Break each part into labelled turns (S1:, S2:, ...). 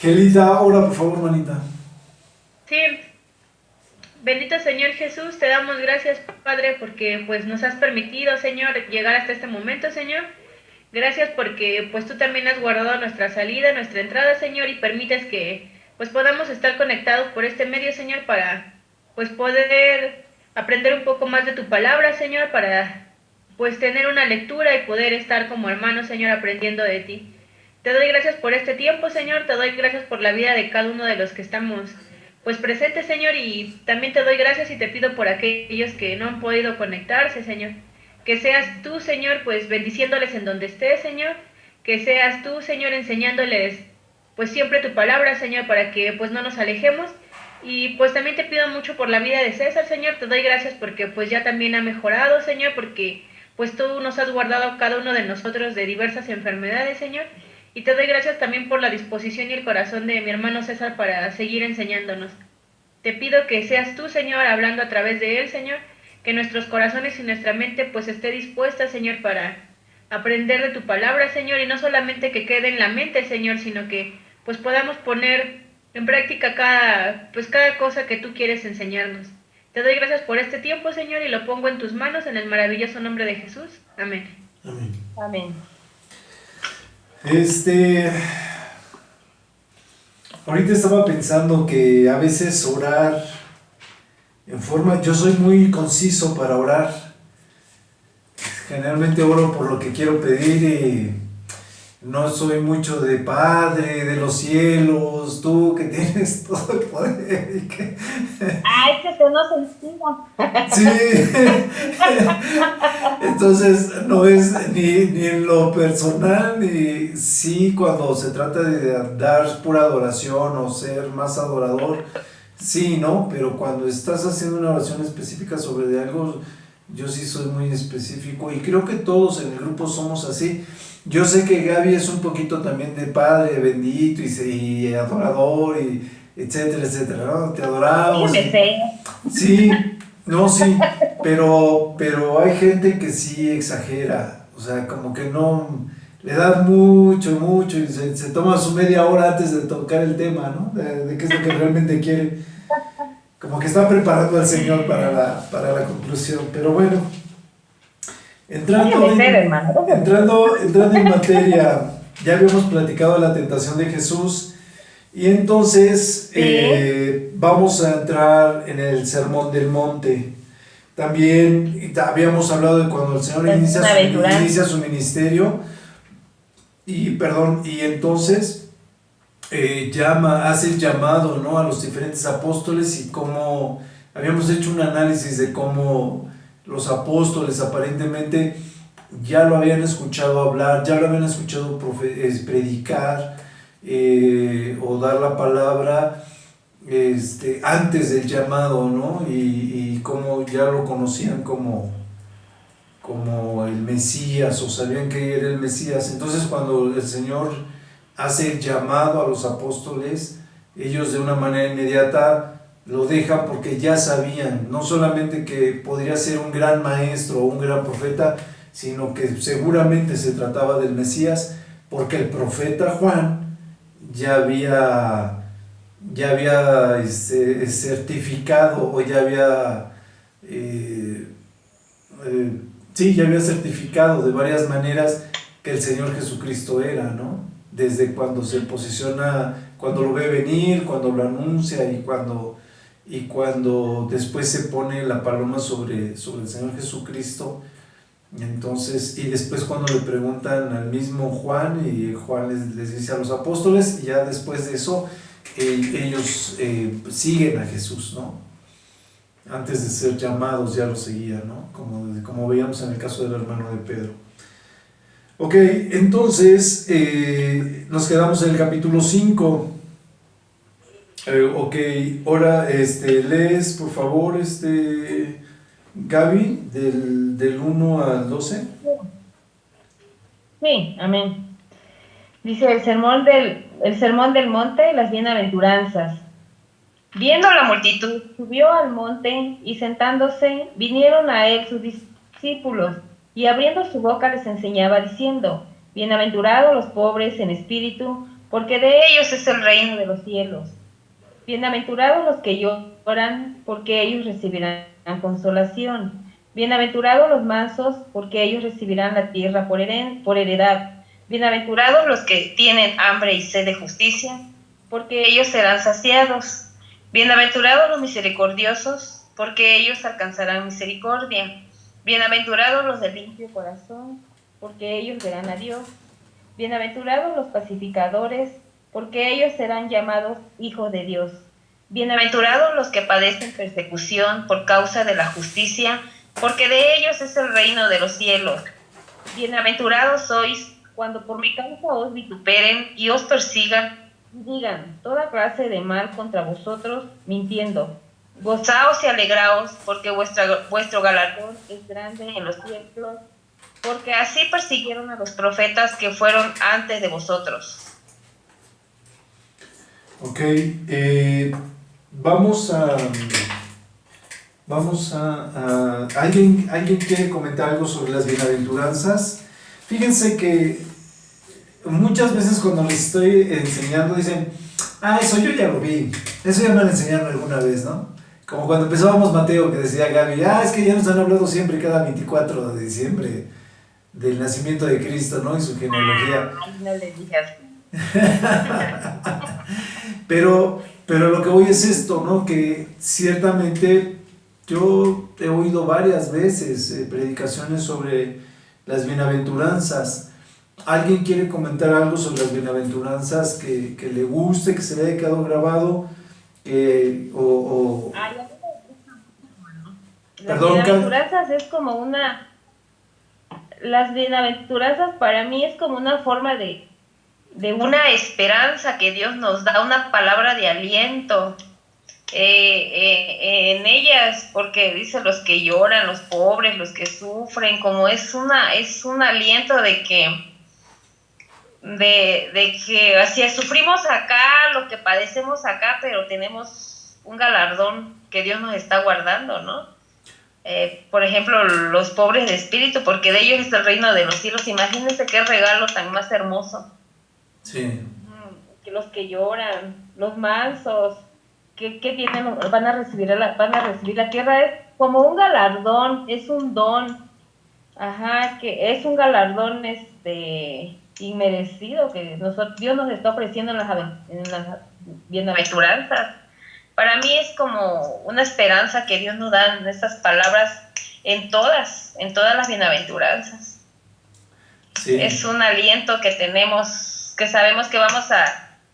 S1: Gelita, ora por favor, manita.
S2: Sí, bendito Señor Jesús, te damos gracias, Padre, porque pues nos has permitido, Señor, llegar hasta este momento, Señor. Gracias porque pues tú también has guardado nuestra salida, nuestra entrada, Señor, y permites que pues podamos estar conectados por este medio, Señor, para pues poder aprender un poco más de tu palabra, Señor, para pues tener una lectura y poder estar como hermanos, Señor, aprendiendo de ti. Te doy gracias por este tiempo, Señor, te doy gracias por la vida de cada uno de los que estamos pues presentes, Señor, y también te doy gracias y te pido por aquellos que no han podido conectarse, Señor. Que seas tú, Señor, pues bendiciéndoles en donde estés, Señor. Que seas tú, Señor, enseñándoles pues siempre tu palabra, Señor, para que pues no nos alejemos. Y pues también te pido mucho por la vida de César, Señor. Te doy gracias porque pues ya también ha mejorado, Señor, porque pues tú nos has guardado a cada uno de nosotros de diversas enfermedades, Señor. Y te doy gracias también por la disposición y el corazón de mi hermano César para seguir enseñándonos. Te pido que seas tú, Señor, hablando a través de él, Señor, que nuestros corazones y nuestra mente pues esté dispuesta, Señor, para aprender de tu palabra, Señor, y no solamente que quede en la mente, Señor, sino que pues podamos poner en práctica cada cosa que tú quieres enseñarnos. Te doy gracias por este tiempo, Señor, y lo pongo en tus manos en el maravilloso nombre de Jesús. Amén.
S1: Amén.
S3: Amén.
S1: Ahorita estaba pensando que a veces orar en forma, yo soy muy conciso para orar. Generalmente oro por lo que quiero pedir y no soy mucho de Padre de los cielos, tú que tienes todo el poder.
S3: Ay, que se nos encima.
S1: Sí, entonces no es ni en lo personal, ni sí cuando se trata de dar pura adoración o ser más adorador, sí, ¿no? Pero cuando estás haciendo una oración específica sobre de algo, yo sí soy muy específico y creo que todos en el grupo somos así. Yo sé que Gaby es un poquito también de Padre bendito y adorador y etcétera, etcétera, ¿no? Te adoramos.
S3: Sí, me sé.
S1: Sí, no, sí, pero hay gente que sí exagera, o sea, como que no, le da mucho, mucho y se toma su media hora antes de tocar el tema, ¿no? De qué es lo que realmente quiere, como que está preparando al Señor para la conclusión, pero bueno, entrando
S3: Déjame ser,
S1: en,
S3: hermano.
S1: entrando en materia, ya habíamos platicado de la tentación de Jesús. Y entonces
S3: Sí.
S1: vamos a entrar en el Sermón del Monte. También habíamos hablado de cuando el Señor
S3: Las
S1: inicia
S3: bienaventuranzas.
S1: su ministerio y entonces hace el llamado, ¿no?, a los diferentes apóstoles y cómo habíamos hecho un análisis de cómo los apóstoles aparentemente ya lo habían escuchado hablar, ya lo habían escuchado predicar o dar la palabra antes del llamado, ¿no? Y cómo ya lo conocían como el Mesías o sabían que era el Mesías. Entonces cuando el Señor hace el llamado a los apóstoles, ellos de una manera inmediata lo dejan porque ya sabían, no solamente que podría ser un gran maestro o un gran profeta, sino que seguramente se trataba del Mesías, porque el profeta Juan ya había certificado o ya había certificado de varias maneras que el Señor Jesucristo era, ¿no? Desde cuando se posiciona, cuando lo ve venir, cuando lo anuncia y cuando después se pone la paloma sobre el Señor Jesucristo. Entonces, y después cuando le preguntan al mismo Juan, y Juan les dice a los apóstoles, y ya después de eso ellos siguen a Jesús, ¿no? Antes de ser llamados ya lo seguían, ¿no? Como veíamos en el caso del hermano de Pedro. Ok, entonces nos quedamos en el capítulo 5. Ok, ahora lees por favor Gaby del 1 al 12.
S3: Sí, amén. Dice el sermón del monte, las bienaventuranzas. Viendo la multitud, subió al monte y sentándose, vinieron a él sus discípulos, y abriendo su boca les enseñaba diciendo: Bienaventurados los pobres en espíritu, porque de ellos es el reino de los cielos. Bienaventurados los que lloran, porque ellos recibirán consolación. Bienaventurados los mansos, porque ellos recibirán la tierra por heredad. Bienaventurados los que tienen hambre y sed de justicia, porque ellos serán saciados. Bienaventurados los misericordiosos, porque ellos alcanzarán misericordia. Bienaventurados los de limpio corazón, porque ellos verán a Dios. Bienaventurados los pacificadores, porque ellos serán llamados hijos de Dios. Bienaventurados los que padecen persecución por causa de la justicia, porque de ellos es el reino de los cielos. Bienaventurados sois cuando por mi causa os vituperen y os persigan, y digan toda clase de mal contra vosotros, mintiendo. Gozaos y alegraos, porque vuestro galardón es grande en los cielos, porque así persiguieron a los profetas que fueron antes de vosotros.
S1: Ok, vamos a ¿alguien quiere comentar algo sobre las bienaventuranzas? Fíjense que muchas veces cuando les estoy enseñando dicen, eso yo ya lo vi, eso ya me lo enseñaron alguna vez, ¿no? Como cuando empezábamos Mateo, que decía Gaby, es que ya nos han hablado siempre cada 24 de diciembre del nacimiento de Cristo, ¿no? Y su genealogía.
S3: No le digas.
S1: Pero lo que voy es esto, ¿no? Que ciertamente yo he oído varias veces predicaciones sobre las bienaventuranzas. ¿Alguien quiere comentar algo sobre las bienaventuranzas que le guste, que se le haya quedado grabado?
S3: Las bienaventuranzas es como una... Las bienaventuranzas para mí es como una forma de una esperanza que Dios nos da, una palabra de aliento en ellas, porque dice los que lloran, los pobres, los que sufren, como es un aliento de que así sufrimos acá, lo que padecemos acá, pero tenemos un galardón que Dios nos está guardando, ¿no? Por ejemplo, los pobres de espíritu, porque de ellos es el reino de los cielos. Imagínense qué regalo tan más hermoso.
S1: Sí.
S3: Que los que lloran, los mansos, que tienen, van a recibir la tierra, es como un galardón, es un don, que es un galardón inmerecido que Dios nos está ofreciendo en las bienaventuranzas. Para mí es como una esperanza que Dios nos da en estas palabras, en todas las bienaventuranzas. Sí. Es un aliento que tenemos, que sabemos que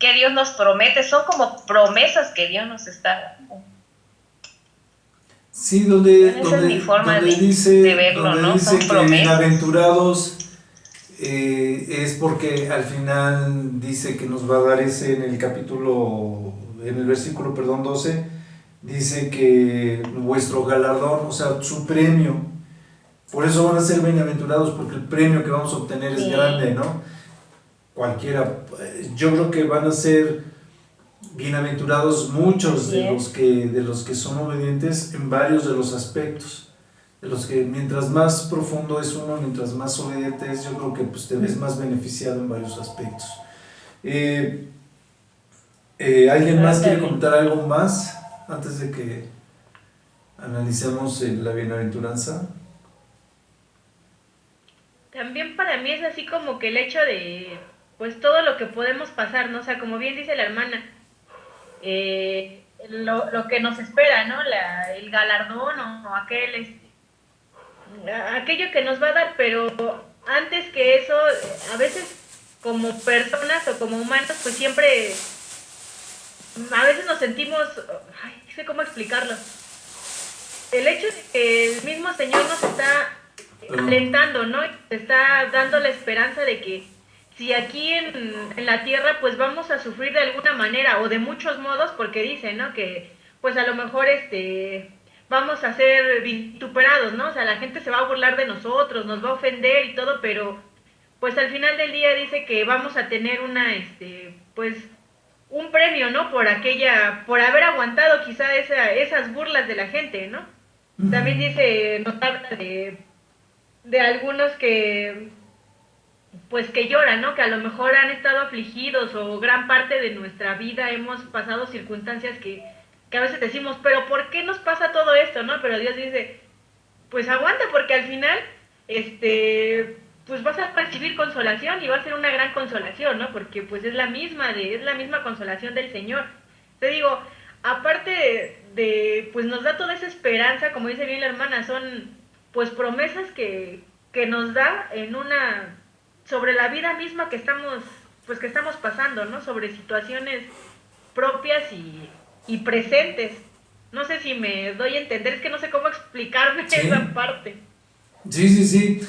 S3: que Dios nos promete, son como promesas que Dios nos está dando.
S1: Sí, donde
S3: es mi forma
S1: dice,
S3: de verlo,
S1: donde
S3: ¿no?
S1: dice
S3: son
S1: que
S3: promesas.
S1: Bienaventurados es porque al final dice que nos va a dar ese en el versículo 12, dice que vuestro galardón, o sea, su premio, por eso van a ser bienaventurados, porque el premio que vamos a obtener es grande, ¿no? Cualquiera, yo creo que van a ser bienaventurados muchos de los que son obedientes en varios de los aspectos, de los que mientras más profundo es uno, mientras más obediente es, yo creo que pues te ves más beneficiado en varios aspectos. ¿Alguien más quiere comentar algo más antes de que analicemos la bienaventuranza?
S2: También para mí es así como que el hecho de pues todo lo que podemos pasar, ¿no? O sea, como bien dice la hermana, lo que nos espera, ¿no? El galardón o aquello que nos va a dar, pero antes que eso, a veces como personas o como humanos, pues siempre, a veces nos sentimos, no sé cómo explicarlo. El hecho de que el mismo Señor nos está alentando, ¿no? Te está dando la esperanza de que si aquí en la tierra pues vamos a sufrir de alguna manera o de muchos modos, porque dice, ¿no? Que pues a lo mejor vamos a ser vituperados, ¿no? O sea, la gente se va a burlar de nosotros, nos va a ofender y todo, pero pues al final del día dice que vamos a tener pues un premio, ¿no? Por haber aguantado quizá esas burlas de la gente, ¿no? También dice, nos habla de algunos que pues que lloran, ¿no? Que a lo mejor han estado afligidos o gran parte de nuestra vida hemos pasado circunstancias que a veces decimos, pero ¿por qué nos pasa todo esto, no? Pero Dios dice, pues aguanta, porque al final, pues vas a recibir consolación y va a ser una gran consolación, ¿no? Porque pues es la misma consolación del Señor. Te digo, aparte pues nos da toda esa esperanza, como dice bien la hermana, son pues promesas que nos da sobre la vida misma pues que estamos pasando, ¿no? Sobre situaciones propias y presentes. No sé si me doy a entender, es que no sé cómo explicarme
S1: Sí.
S2: esa parte.
S1: Sí, sí, sí.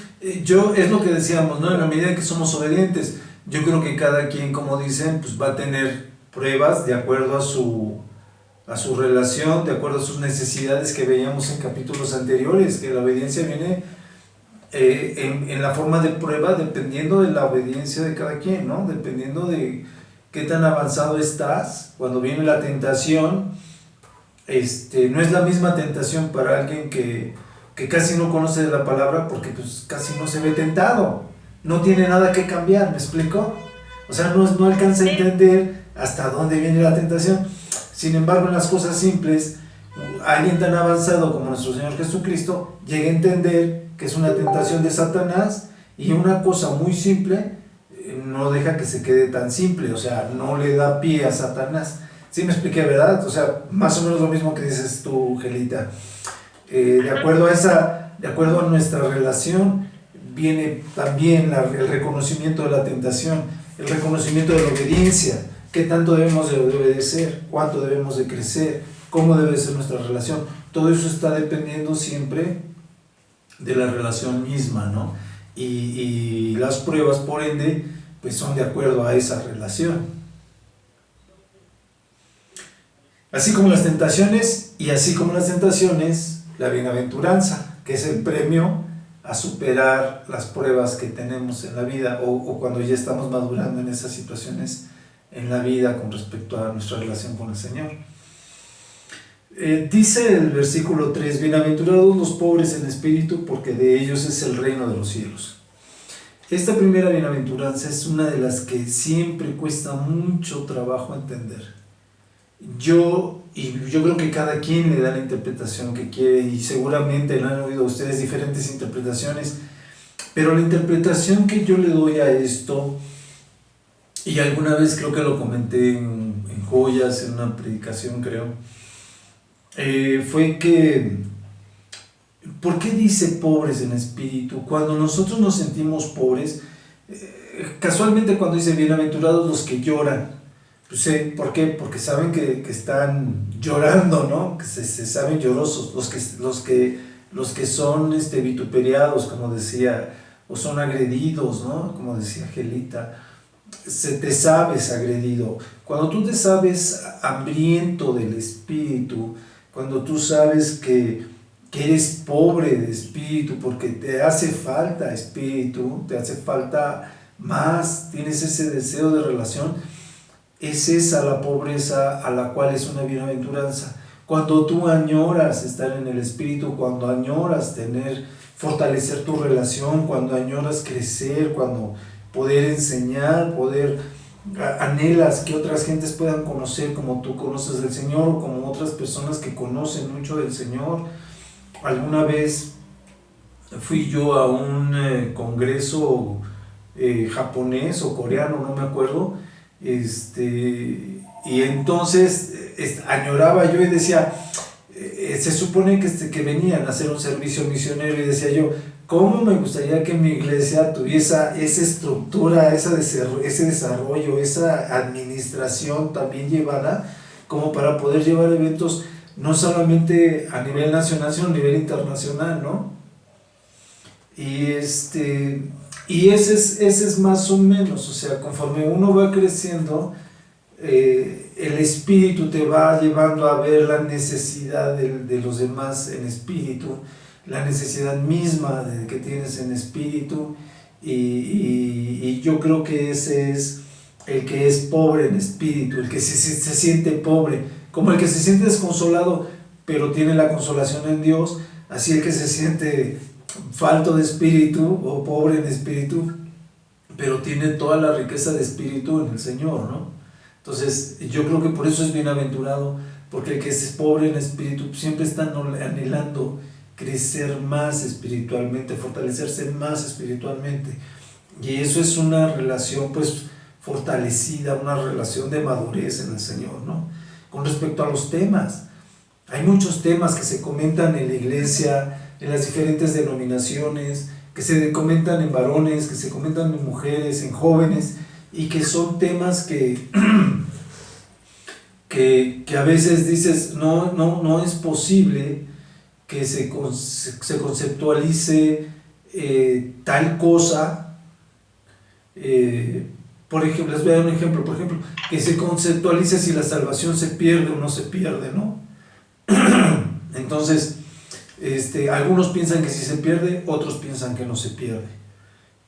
S1: Yo, es lo que decíamos, ¿no? En la medida que somos obedientes, yo creo que cada quien, como dicen, pues va a tener pruebas de acuerdo a su relación, de acuerdo a sus necesidades que veíamos en capítulos anteriores, que la obediencia viene en la forma de prueba dependiendo de la obediencia de cada quien, ¿no? Dependiendo de qué tan avanzado estás. Cuando viene la tentación, no es la misma tentación para alguien que casi no conoce de la palabra, porque pues casi no se ve tentado, no tiene nada que cambiar, ¿me explico? O sea, no alcanza a entender hasta dónde viene la tentación. Sin embargo, en las cosas simples, alguien tan avanzado como nuestro Señor Jesucristo llega a entender que es una tentación de Satanás, y una cosa muy simple no deja que se quede tan simple, o sea, no le da pie a Satanás. ¿Sí me expliqué, verdad? O sea, más o menos lo mismo que dices tú, Gelita. De acuerdo a nuestra relación, viene también el reconocimiento de la tentación, el reconocimiento de la obediencia, qué tanto debemos de obedecer, cuánto debemos de crecer, cómo debe ser nuestra relación. Todo eso está dependiendo siempre de la relación misma, ¿no? Y las pruebas, por ende, pues son de acuerdo a esa relación. Así como las tentaciones, y así como las tentaciones, la bienaventuranza, que es el premio a superar las pruebas que tenemos en la vida, o cuando ya estamos madurando en esas situaciones en la vida con respecto a nuestra relación con el Señor. Dice el versículo 3, bienaventurados los pobres en espíritu, porque de ellos es el reino de los cielos. Esta primera bienaventuranza es una de las que siempre cuesta mucho trabajo entender. Yo creo que cada quien le da la interpretación que quiere, y seguramente lo han oído ustedes diferentes interpretaciones, pero la interpretación que yo le doy a esto, y alguna vez creo que lo comenté en Joyas, en una predicación creo, fue que, ¿por qué dice pobres en espíritu? Cuando nosotros nos sentimos pobres, casualmente cuando dice bienaventurados los que lloran, pues, ¿por qué? Porque saben que están llorando, ¿no? Que se saben llorosos, los que son vituperiados, como decía, o son agredidos, ¿no? Como decía Gelita, te sabes agredido. Cuando tú te sabes hambriento del espíritu, cuando tú sabes que eres pobre de espíritu, porque te hace falta espíritu, te hace falta más, tienes ese deseo de relación, es esa la pobreza a la cual es una bienaventuranza. Cuando tú añoras estar en el espíritu, cuando añoras fortalecer tu relación, cuando añoras crecer, cuando poder enseñar, anhelas que otras gentes puedan conocer como tú conoces del Señor, o como otras personas que conocen mucho del Señor. Alguna vez fui yo a un congreso japonés o coreano, no me acuerdo, y entonces añoraba yo y decía, se supone que venían a hacer un servicio misionero, y decía yo, ¿cómo me gustaría que mi iglesia tuviese esa estructura, ese desarrollo, esa administración también llevada, como para poder llevar eventos no solamente a nivel nacional, sino a nivel internacional, ¿no? Y ese es más o menos, o sea, conforme uno va creciendo, el espíritu te va llevando a ver la necesidad de los demás en espíritu, la necesidad misma que tienes en espíritu, y yo creo que ese es el que es pobre en espíritu, el que se siente pobre, como el que se siente desconsolado pero tiene la consolación en Dios. Así el que se siente falto de espíritu o pobre en espíritu pero tiene toda la riqueza de espíritu en el Señor, ¿no? Entonces, yo creo que por eso es bienaventurado, porque el que es pobre en espíritu siempre está anhelando crecer más espiritualmente, fortalecerse más espiritualmente. Y eso es una relación, pues, fortalecida, una relación de madurez en el Señor, ¿no? Con respecto a los temas, hay muchos temas que se comentan en la iglesia, en las diferentes denominaciones, que se comentan en varones, que se comentan en mujeres, en jóvenes, y que son temas que a veces dices, no es posible que se conceptualice tal cosa. Por ejemplo, les voy a dar un ejemplo, por ejemplo, que se conceptualice si la salvación se pierde o no se pierde, ¿no? Entonces, algunos piensan que sí se pierde, otros piensan que no se pierde.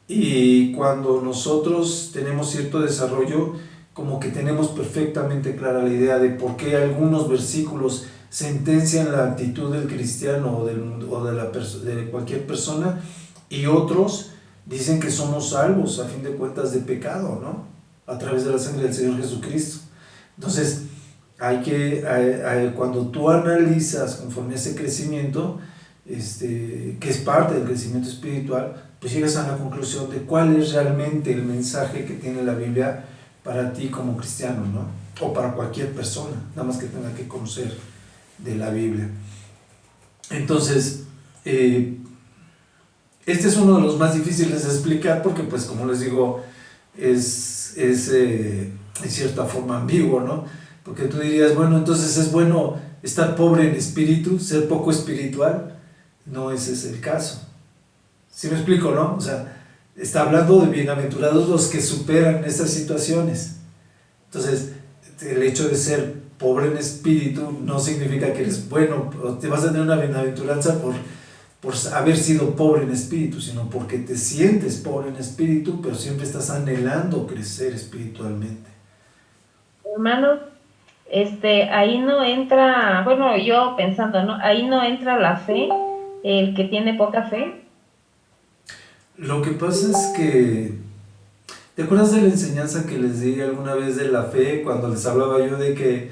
S1: Y cuando nosotros tenemos cierto desarrollo, como que tenemos perfectamente clara la idea de por qué algunos versículos sentencian la actitud del cristiano o de cualquier persona, y otros dicen que somos salvos a fin de cuentas de pecado, ¿no? A través de la sangre del Señor Jesucristo. Entonces, cuando tú analizas conforme a ese crecimiento, que es parte del crecimiento espiritual, pues llegas a la conclusión de cuál es realmente el mensaje que tiene la Biblia para ti como cristiano, ¿no? O para cualquier persona, nada más que tenga que conocer de la Biblia. Entonces, este es uno de los más difíciles de explicar porque, pues, como les digo, es en cierta forma ambiguo, ¿no? Porque tú dirías, bueno, entonces es bueno estar pobre en espíritu, ser poco espiritual. No ese es el caso. ¿Sí me explico, no? O sea, está hablando de bienaventurados los que superan estas situaciones. Entonces, el hecho de ser pobre en espíritu no significa que eres bueno, o te vas a tener una bienaventuranza por haber sido pobre en espíritu, sino porque te sientes pobre en espíritu, pero siempre estás anhelando crecer espiritualmente.
S3: Hermano, ahí no entra, bueno, yo pensando, ¿no? Ahí no entra la fe, el que tiene poca fe.
S1: Lo que pasa es que, ¿te acuerdas de la enseñanza que les di alguna vez de la fe, cuando les hablaba yo de que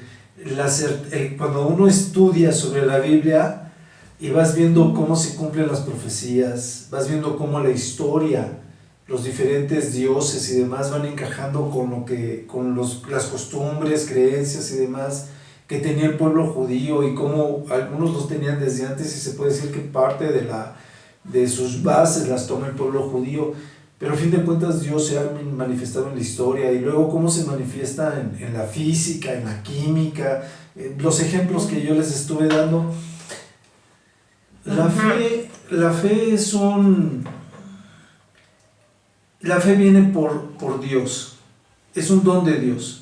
S1: cuando uno estudia sobre la Biblia y vas viendo cómo se cumplen las profecías, vas viendo cómo la historia, los diferentes dioses y demás van encajando con las costumbres, creencias y demás que tenía el pueblo judío, y cómo algunos los tenían desde antes, y se puede decir que parte de sus bases las toma el pueblo judío, pero a fin de cuentas Dios se ha manifestado en la historia, y luego cómo se manifiesta en la física, en la química, los ejemplos que yo les estuve dando. La fe viene por Dios, es un don de Dios.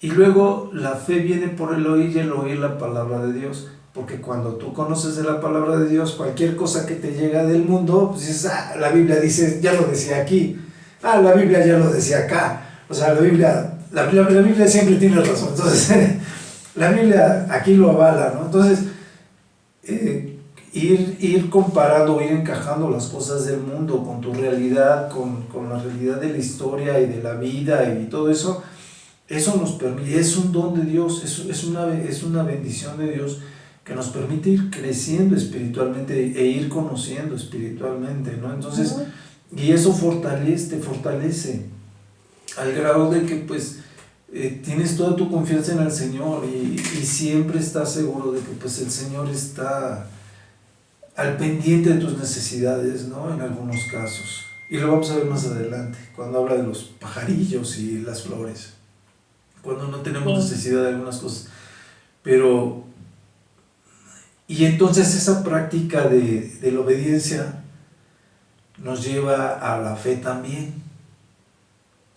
S1: Y luego la fe viene por el oír, y el oír la palabra de Dios. Porque cuando tú conoces de la palabra de Dios, cualquier cosa que te llega del mundo, pues dices, la Biblia dice, ya lo decía aquí. La Biblia ya lo decía acá. O sea, la Biblia siempre tiene razón. Entonces, la Biblia aquí lo avala, ¿no? Entonces, ir comparando, ir encajando las cosas del mundo con tu realidad, con la realidad de la historia y de la vida y todo eso, eso nos permite, es un don de Dios, es una bendición de Dios que nos permite ir creciendo espiritualmente e ir conociendo espiritualmente, ¿no? Entonces, y eso te fortalece al grado de que, pues, tienes toda tu confianza en el Señor, y siempre estás seguro de que, pues, el Señor está al pendiente de tus necesidades, ¿no? En algunos casos. Y lo vamos a ver más adelante, cuando habla de los pajarillos y las flores, cuando no tenemos necesidad de algunas cosas. Y entonces esa práctica de la obediencia nos lleva a la fe también.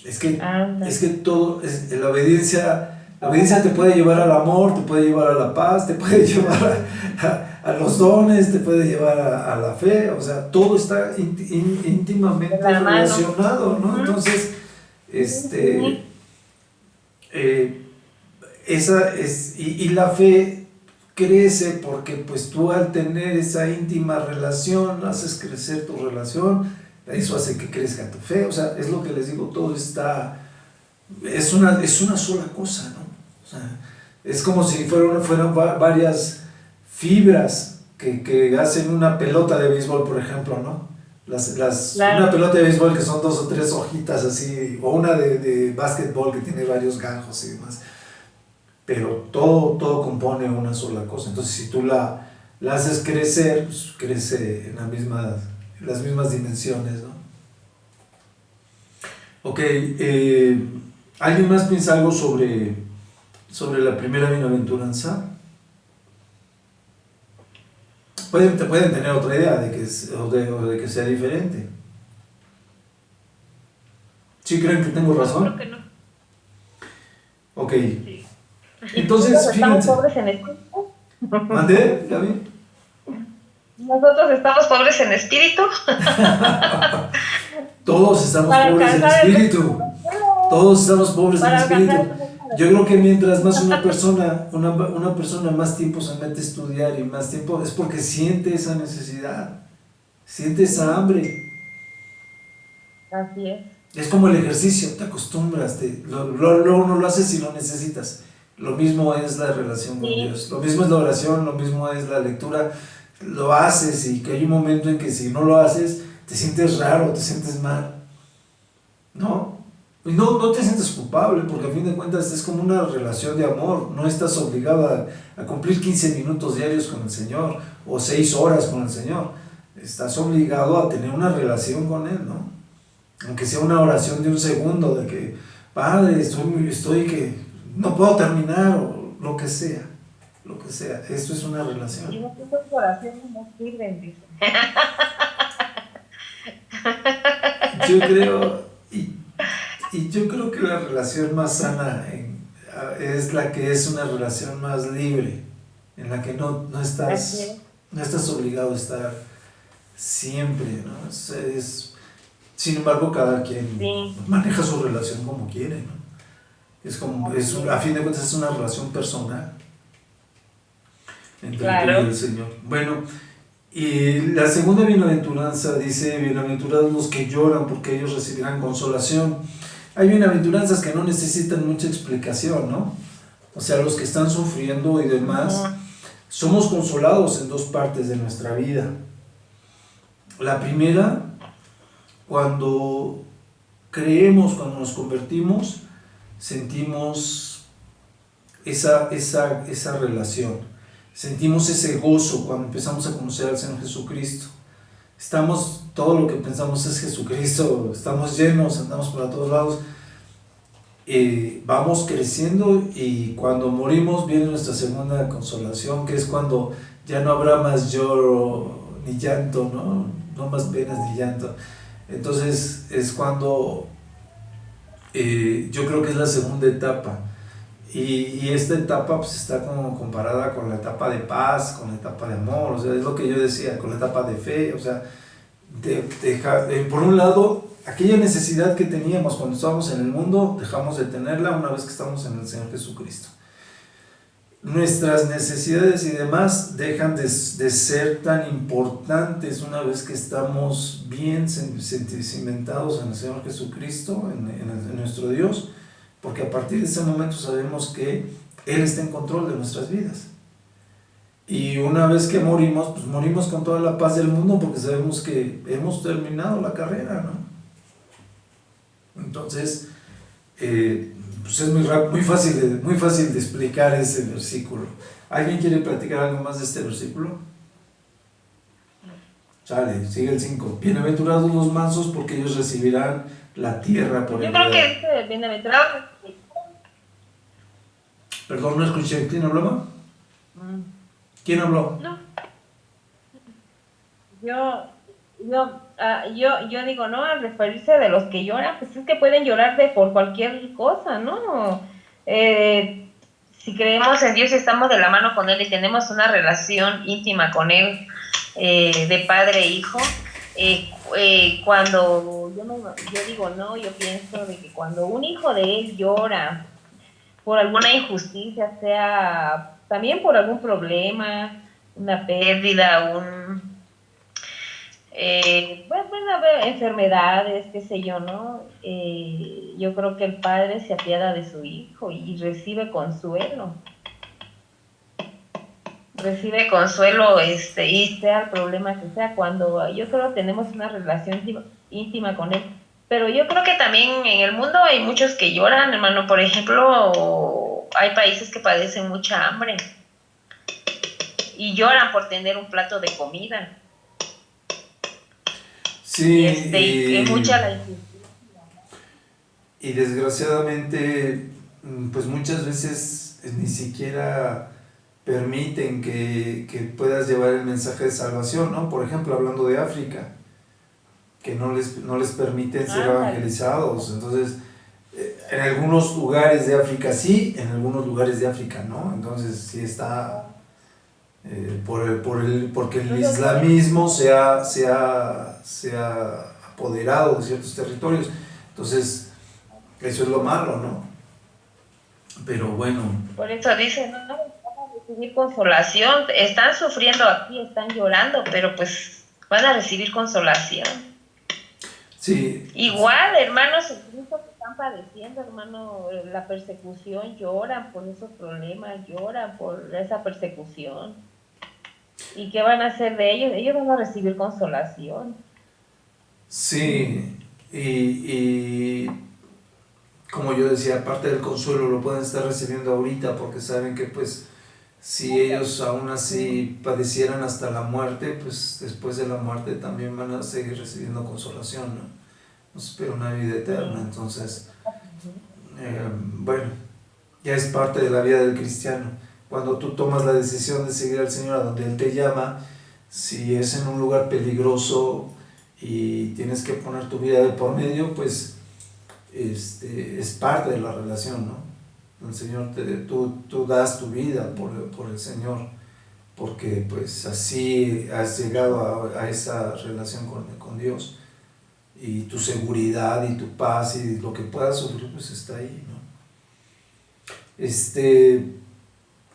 S1: Es que la obediencia te puede llevar al amor, te puede llevar a la paz, te puede llevar a los dones, te puede llevar a la fe. O sea, todo está íntimamente relacionado, ¿no? Entonces, y la fe crece porque, pues, tú al tener esa íntima relación haces crecer tu relación, eso hace que crezca tu fe. O sea, es lo que les digo, todo está, es una sola cosa, ¿no? O sea, es como si fueran varias fibras que hacen una pelota de béisbol, por ejemplo, ¿no?
S3: Claro.
S1: Una pelota de béisbol que son 2 o 3 hojitas así, o una de básquetbol que tiene varios ganjos y demás. Pero todo compone una sola cosa. Entonces, si tú la haces crecer, pues crece en las mismas dimensiones, ¿no? Ok, ¿alguien más piensa algo sobre la primera bienaventuranza? Pueden tener otra idea o de que sea diferente. ¿Sí creen que tengo razón?
S2: Creo que no.
S1: Ok,
S2: Sí.
S1: entonces
S3: Nosotros estamos
S1: fíjense.
S3: pobres en espíritu.
S1: ¿Mandé, Gaby?
S3: Nosotros estamos pobres en espíritu.
S1: Todos estamos
S3: Para
S1: pobres en
S3: alcanzar el reino
S1: espíritu.
S3: de los cielos.
S1: Todos estamos pobres en
S3: Para alcanzar
S1: espíritu.
S3: el reino de los
S1: Yo creo que
S3: cielos.
S1: mientras más una persona más tiempo se mete a estudiar y más tiempo, es porque siente esa necesidad, siente esa hambre.
S3: Así es.
S1: Es como el ejercicio, te acostumbras, luego no lo haces si lo necesitas. Lo mismo es la relación con
S3: Sí.
S1: Dios, lo mismo es la oración, lo mismo es la lectura. Lo haces y que hay un momento en que si no lo haces, te sientes raro, te sientes mal. ¿No? Y no te sientes culpable, porque a fin de cuentas es como una relación de amor. No estás obligado a cumplir 15 minutos diarios con el Señor o 6 horas con el Señor. Estás obligado a tener una relación con Él, ¿no? Aunque sea una oración de un segundo, de que, Padre, estoy que no puedo terminar, o lo que sea. Lo que sea. Esto es una
S3: Y
S1: relación.
S3: nosotros oraciones no sirven, dice.
S1: Yo creo, y yo creo que la relación más sana es la que es una relación más libre, en la que no
S3: Así es.
S1: estás obligado a estar siempre, ¿no? Sin embargo, cada quien
S3: Sí.
S1: maneja su relación como quiere, ¿no? A fin de cuentas es una relación personal entre tú y el Señor. Bueno, y la segunda bienaventuranza dice, bienaventurados los que lloran porque ellos recibirán consolación. Hay bienaventuranzas que no necesitan mucha explicación, ¿no? O sea, los que están sufriendo y demás, somos consolados en 2 partes de nuestra vida. La primera, cuando creemos, cuando nos convertimos, sentimos esa relación, sentimos ese gozo cuando empezamos a conocer al Señor Jesucristo. Todo lo que pensamos es Jesucristo, estamos llenos, andamos para todos lados, vamos creciendo y cuando morimos viene nuestra segunda consolación, que es cuando ya no habrá más lloro ni llanto, ¿no? No más penas ni llanto. Entonces es cuando yo creo que es la segunda etapa. Y esta etapa pues está como comparada con la etapa de paz, con la etapa de amor, o sea, es lo que yo decía, con la etapa de fe, o sea, por un lado, aquella necesidad que teníamos cuando estábamos en el mundo, dejamos de tenerla una vez que estamos en el Señor Jesucristo. Nuestras necesidades y demás dejan de ser tan importantes una vez que estamos bien cimentados en el Señor Jesucristo, en nuestro Dios, porque a partir de ese momento sabemos que Él está en control de nuestras vidas. Y una vez que morimos, pues morimos con toda la paz del mundo porque sabemos que hemos terminado la carrera, ¿no? Entonces, pues es muy fácil de explicar ese versículo. ¿Alguien quiere platicar algo más de este versículo? Sale, sigue el 5. Bienaventurados los mansos porque ellos recibirán la tierra por heredad.
S3: Yo creo que dice bienaventurados.
S1: Perdón, no escuché. ¿Quién hablaba? ¿Quién habló?
S2: No.
S3: Yo digo, ¿no? Al referirse de los que lloran, pues es que pueden llorar por cualquier cosa, ¿no? Si creemos en Dios y estamos de la mano con Él y tenemos una relación íntima con Él, de padre e hijo, cuando yo digo, no, yo pienso de que cuando un hijo de Él llora por alguna injusticia, sea también por algún problema, una pérdida, Bueno, pueden haber enfermedades, qué sé yo, ¿no? Yo creo que el padre se apiada de su hijo y recibe consuelo, y sea el problema que sea, cuando yo creo tenemos una relación íntima con él. Pero yo creo que también en el mundo hay muchos que lloran, hermano. Por ejemplo, hay países que padecen mucha hambre y lloran por tener un plato de comida.
S1: Sí,
S3: Y que mucha la injusticia.
S1: y desgraciadamente, pues muchas veces ni siquiera permiten que puedas llevar el mensaje de salvación, ¿no? Por ejemplo, hablando de África, que no les permiten ser evangelizados. Entonces, en algunos lugares de África sí, en algunos lugares de África no. Entonces, sí está, porque el islamismo se ha apoderado de ciertos territorios. Entonces, eso es lo malo, ¿no? Pero bueno.
S3: Por eso dicen, no, van a recibir consolación, están sufriendo aquí, están llorando, pero pues van a recibir consolación.
S1: Sí.
S3: Igual, hermanos en Cristo que están padeciendo, hermano, la persecución, lloran por esos problemas, lloran por esa persecución. ¿Y qué van a hacer de ellos? Ellos van a recibir consolación.
S1: Sí, y como yo decía, aparte del consuelo lo pueden estar recibiendo ahorita porque saben que pues si ellos aún así padecieran hasta la muerte, pues después de la muerte también van a seguir recibiendo consolación, ¿no? Nos espera una vida eterna. Entonces, bueno, ya es parte de la vida del cristiano. Cuando tú tomas la decisión de seguir al Señor a donde Él te llama, si es en un lugar peligroso y tienes que poner tu vida de por medio, pues es parte de la relación, ¿no? El Señor, tú das tu vida por el Señor, porque pues así has llegado a esa relación con Dios, y tu seguridad y tu paz y lo que puedas sufrir pues está ahí, ¿no?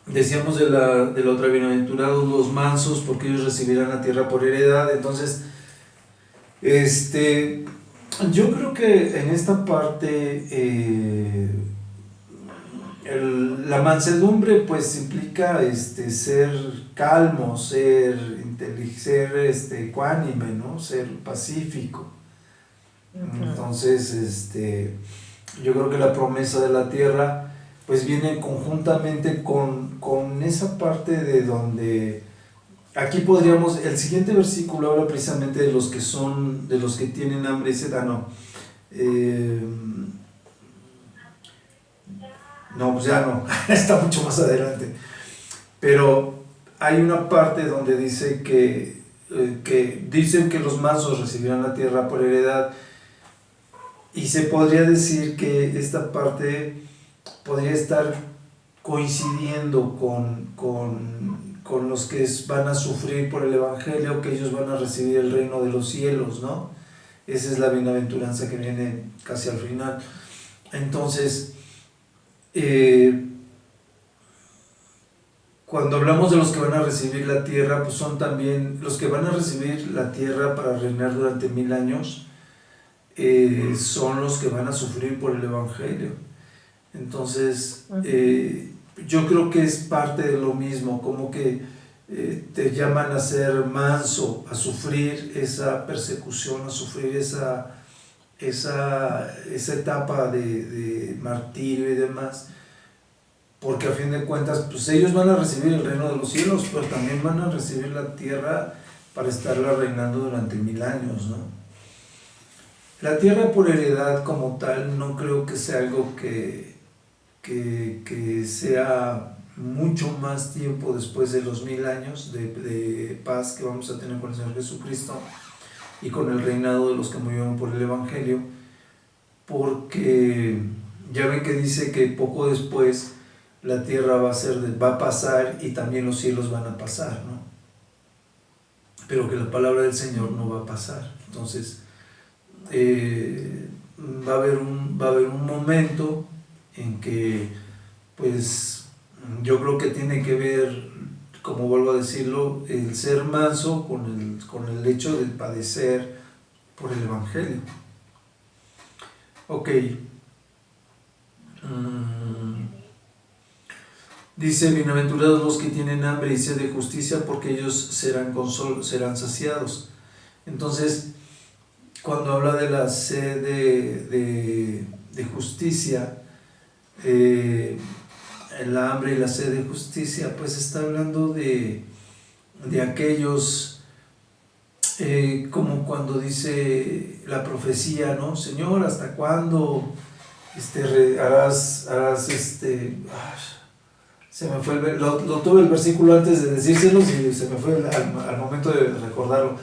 S1: Decíamos de la otra, bienaventurados los mansos, porque ellos recibirán la tierra por heredad. Entonces, yo creo que en esta parte la mansedumbre pues implica ser calmo, ser ecuánime, ¿no? Ser pacífico. Entonces, yo creo que la promesa de la tierra pues viene conjuntamente con esa parte de donde aquí podríamos, el siguiente versículo habla precisamente de los que tienen hambre y sed. No, pues ya no, está mucho más adelante. Pero hay una parte donde dice que dicen que los mansos recibirán la tierra por heredad, y se podría decir que esta parte podría estar coincidiendo con los que van a sufrir por el Evangelio, que ellos van a recibir el reino de los cielos, ¿no? Esa es la bienaventuranza que viene casi al final. Entonces, cuando hablamos de los que van a recibir la tierra, pues son también los que van a recibir la tierra para reinar durante 1000 años, son los que van a sufrir por el Evangelio. Entonces, yo creo que es parte de lo mismo, como que te llaman a ser manso, a sufrir esa persecución, a sufrir esa etapa de martirio y demás, porque a fin de cuentas, pues ellos van a recibir el reino de los cielos, pero también van a recibir la tierra para estarla reinando durante 1000 años, ¿no? La tierra por heredad como tal no creo que sea algo que sea mucho más tiempo después de los 1000 años de paz que vamos a tener con el Señor Jesucristo y con el reinado de los que murieron por el Evangelio, porque ya ven que dice que poco después la tierra va a pasar y también los cielos van a pasar, ¿no? Pero que la palabra del Señor no va a pasar. Entonces, va a haber un momento en que, pues, yo creo que tiene que ver como vuelvo a decirlo, el ser manso con el hecho de padecer por el Evangelio. Ok. Dice, bienaventurados los que tienen hambre y sed de justicia, porque ellos serán saciados. Entonces, cuando habla de la sed de justicia, el hambre y la sed de justicia, pues está hablando de aquellos, como cuando dice la profecía, ¿no? Señor, ¿hasta cuándo harás se me fue lo tuve el versículo antes de decírselos y se me fue al momento de recordarlo.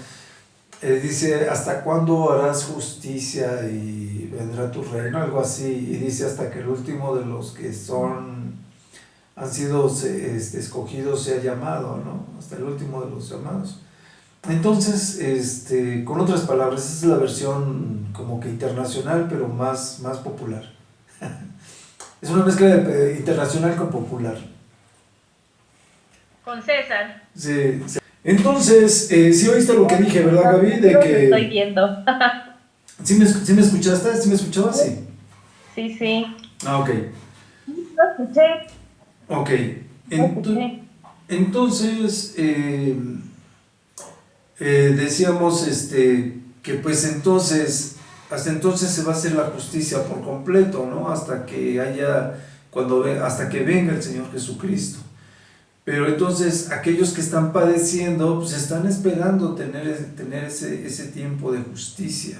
S1: Dice, ¿hasta cuándo harás justicia y vendrá tu reino? Algo así, y dice, hasta que el último de los que han sido escogidos sea llamado, ¿no? Hasta el último de los llamados. Entonces, con otras palabras, esa es la versión como que internacional, pero más popular. Es una mezcla de internacional con popular.
S2: Con César.
S1: Sí. Entonces, sí oíste lo que dije, ¿verdad, Gaby? De que...
S3: Estoy viendo.
S1: ¿Sí me escuchaste? ¿Sí me escuchabas? Sí.
S3: Sí.
S1: Ah, ok.
S3: Lo escuché.
S1: Ok. Entonces, decíamos que pues hasta entonces se va a hacer la justicia por completo, ¿no? Hasta que venga el Señor Jesucristo. Pero entonces aquellos que están padeciendo, pues están esperando tener ese tiempo de justicia,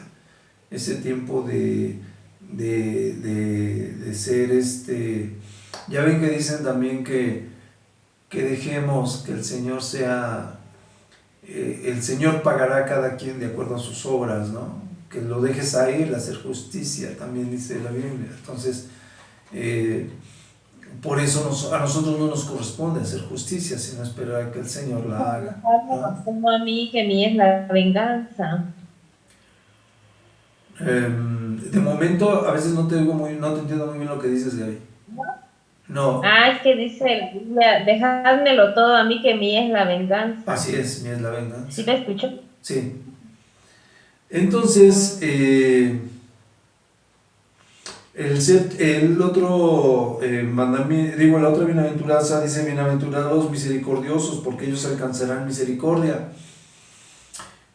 S1: ese tiempo de ser ya ven que dicen también que dejemos que el Señor sea, el Señor pagará a cada quien de acuerdo a sus obras, ¿no? Que lo dejes a Él hacer justicia, también dice la Biblia. Entonces, por eso a nosotros no nos corresponde hacer justicia, sino esperar a que el Señor la haga, ¿no?
S3: Como a mí, que mía es la venganza.
S1: De momento, a veces no te entiendo muy bien lo que dices, Gaby. No.
S3: Es que dice, dejádmelo todo a mí, que mía es la venganza.
S1: Así es, mía es la venganza.
S3: ¿Sí me escuchó?
S1: Sí. Entonces, el otro mandamiento, la otra bienaventuranza dice, bienaventurados misericordiosos, porque ellos alcanzarán misericordia.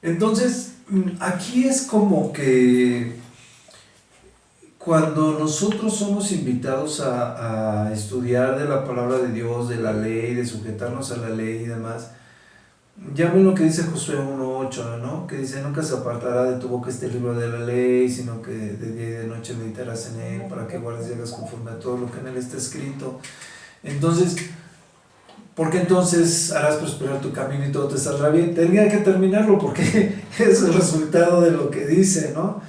S1: Entonces, aquí es como que cuando nosotros somos invitados a estudiar de la palabra de Dios, de la ley, de sujetarnos a la ley y demás, ya ven lo que dice Josué 1:8, ¿no? Que dice, nunca se apartará de tu boca este libro de la ley, sino que de día y de noche meditarás en él, para que guardes y hagas conforme a todo lo que en él está escrito. Entonces, ¿por qué entonces harás prosperar tu camino y todo te saldrá bien? Tenía que terminarlo porque es el resultado de lo que dice, ¿no?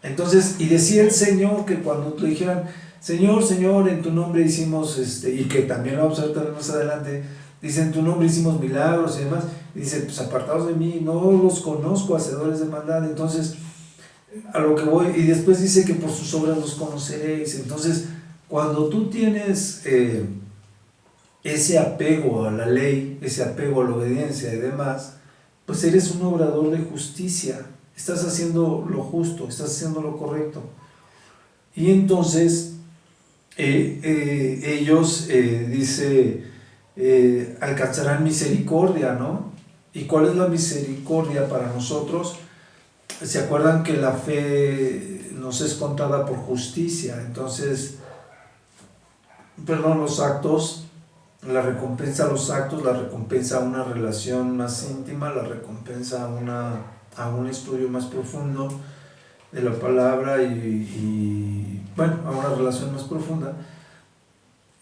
S1: Entonces, y decía el Señor que cuando le dijeran, Señor, Señor, en tu nombre hicimos, y que también lo vamos a ver también más adelante, dice, en tu nombre hicimos milagros y demás, y dice, pues apartados de mí, no los conozco, hacedores de maldad. Entonces, a lo que voy, y después dice que por sus obras los conoceréis. Entonces, cuando tú tienes ese apego a la ley, ese apego a la obediencia y demás, pues eres un obrador de justicia, estás haciendo lo justo, estás haciendo lo correcto. Y entonces, ellos, alcanzarán misericordia, ¿no? ¿Y cuál es la misericordia para nosotros? ¿Se acuerdan que la fe nos es contada por justicia? Entonces, los actos, la recompensa a los actos, la recompensa a una relación más íntima, la recompensa a un estudio más profundo de la palabra y a una relación más profunda,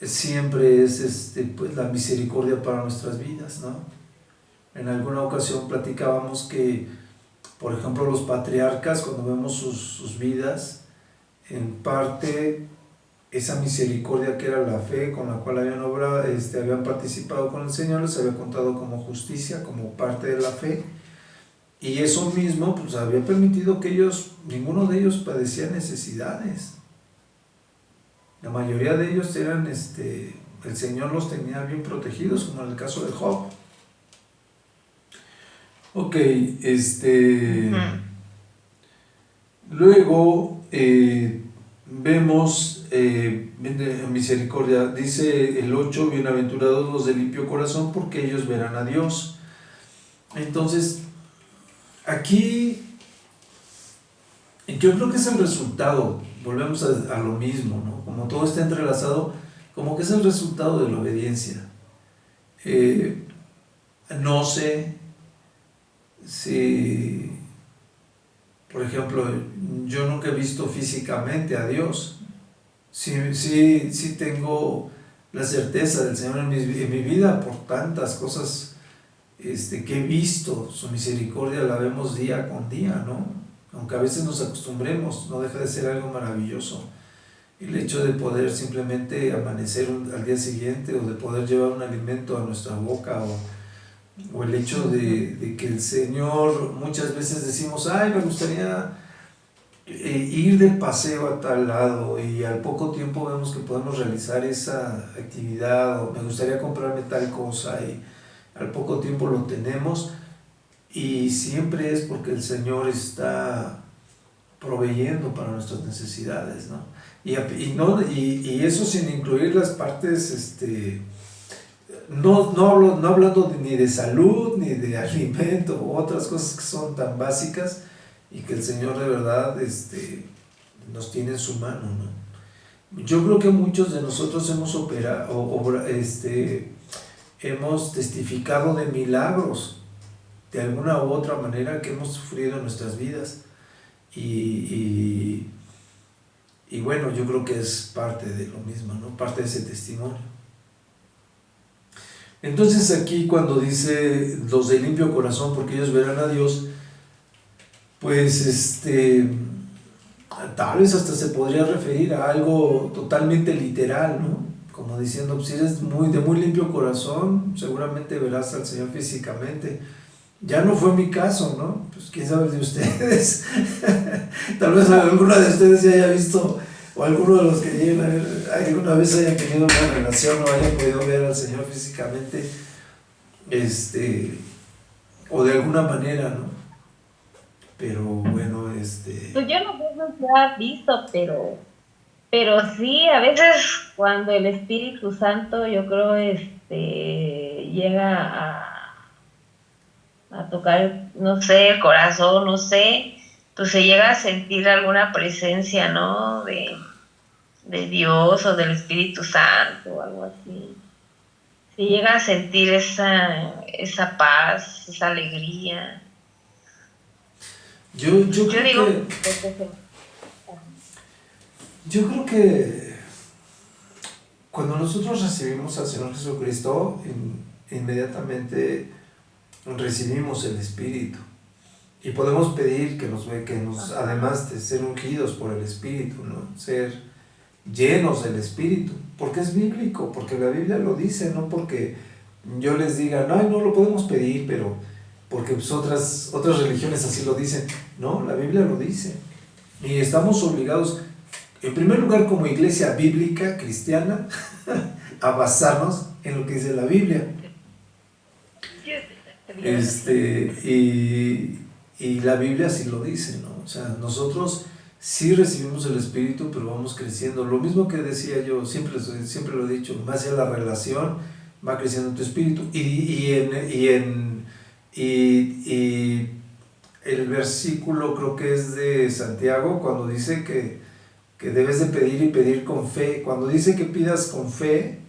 S1: siempre es pues la misericordia para nuestras vidas, ¿no? En alguna ocasión platicábamos que, por ejemplo, los patriarcas, cuando vemos sus vidas, en parte esa misericordia que era la fe con la cual habían obrado, habían participado con el Señor, les había contado como justicia, como parte de la fe, y eso mismo pues había permitido que ninguno de ellos padecía necesidades. La mayoría de ellos eran el Señor los tenía bien protegidos, como en el caso de Job. Ok, luego vemos misericordia, dice el 8, bienaventurados los de limpio corazón, porque ellos verán a Dios. Entonces, aquí yo creo que es el resultado, volvemos a lo mismo, ¿no? Como todo está entrelazado, como que es el resultado de la obediencia. No sé si, por ejemplo, yo nunca he visto físicamente a Dios. Sí tengo la certeza del Señor en mi vida por tantas cosas que he visto. Su misericordia la vemos día con día, ¿no? Aunque a veces nos acostumbremos, no deja de ser algo maravilloso. El hecho de poder simplemente amanecer al día siguiente, o de poder llevar un alimento a nuestra boca, o el hecho de que el Señor, muchas veces decimos, ay, me gustaría ir de paseo a tal lado, y al poco tiempo vemos que podemos realizar esa actividad, o me gustaría comprarme tal cosa, y al poco tiempo lo tenemos, y siempre es porque el Señor está proveyendo para nuestras necesidades, ¿no? Y eso sin incluir las partes, no hablando ni de salud, ni de alimento, u otras cosas que son tan básicas, y que el Señor de verdad nos tiene en su mano, ¿no? Yo creo que muchos de nosotros hemos testificado de milagros, de alguna u otra manera, que hemos sufrido en nuestras vidas. Y bueno, yo creo que es parte de lo mismo, ¿no? Parte de ese testimonio. Entonces aquí cuando dice los de limpio corazón, porque ellos verán a Dios, pues tal vez hasta se podría referir a algo totalmente literal, ¿no? Como diciendo, pues, si eres de muy limpio corazón, seguramente verás al Señor físicamente. Ya no fue mi caso, ¿no? Pues quién sabe de ustedes. Tal vez alguna de ustedes ya haya visto, o alguno de los que lleguen a ver, alguna vez hayan tenido una relación o hayan podido ver al Señor físicamente, o de alguna manera, ¿no? Pero bueno,
S3: Pues yo no lo he visto, pero sí, a veces cuando el Espíritu Santo, yo creo, llega a tocar, no sé, el corazón, no sé, pues se llega a sentir alguna presencia, ¿no? De Dios o del Espíritu Santo o algo así. Se llega a sentir esa paz, esa alegría.
S1: Yo creo que cuando nosotros recibimos al Señor Jesucristo, inmediatamente recibimos el Espíritu, y podemos pedir que además de ser ungidos por el Espíritu, ¿no? Ser llenos del Espíritu, porque es bíblico, porque la Biblia lo dice, no porque yo les diga, no lo podemos pedir, pero porque pues otras religiones así lo dicen. No, la Biblia lo dice, y estamos obligados, en primer lugar, como iglesia bíblica cristiana, a basarnos en lo que dice la Biblia. Y la Biblia sí lo dice, ¿no? O sea, nosotros sí recibimos el Espíritu, pero vamos creciendo. Lo mismo que decía yo, siempre lo he dicho, más allá de la relación, va creciendo tu espíritu. Y el versículo, creo que es de Santiago, cuando dice que debes de pedir y pedir con fe. Cuando dice que pidas con fe,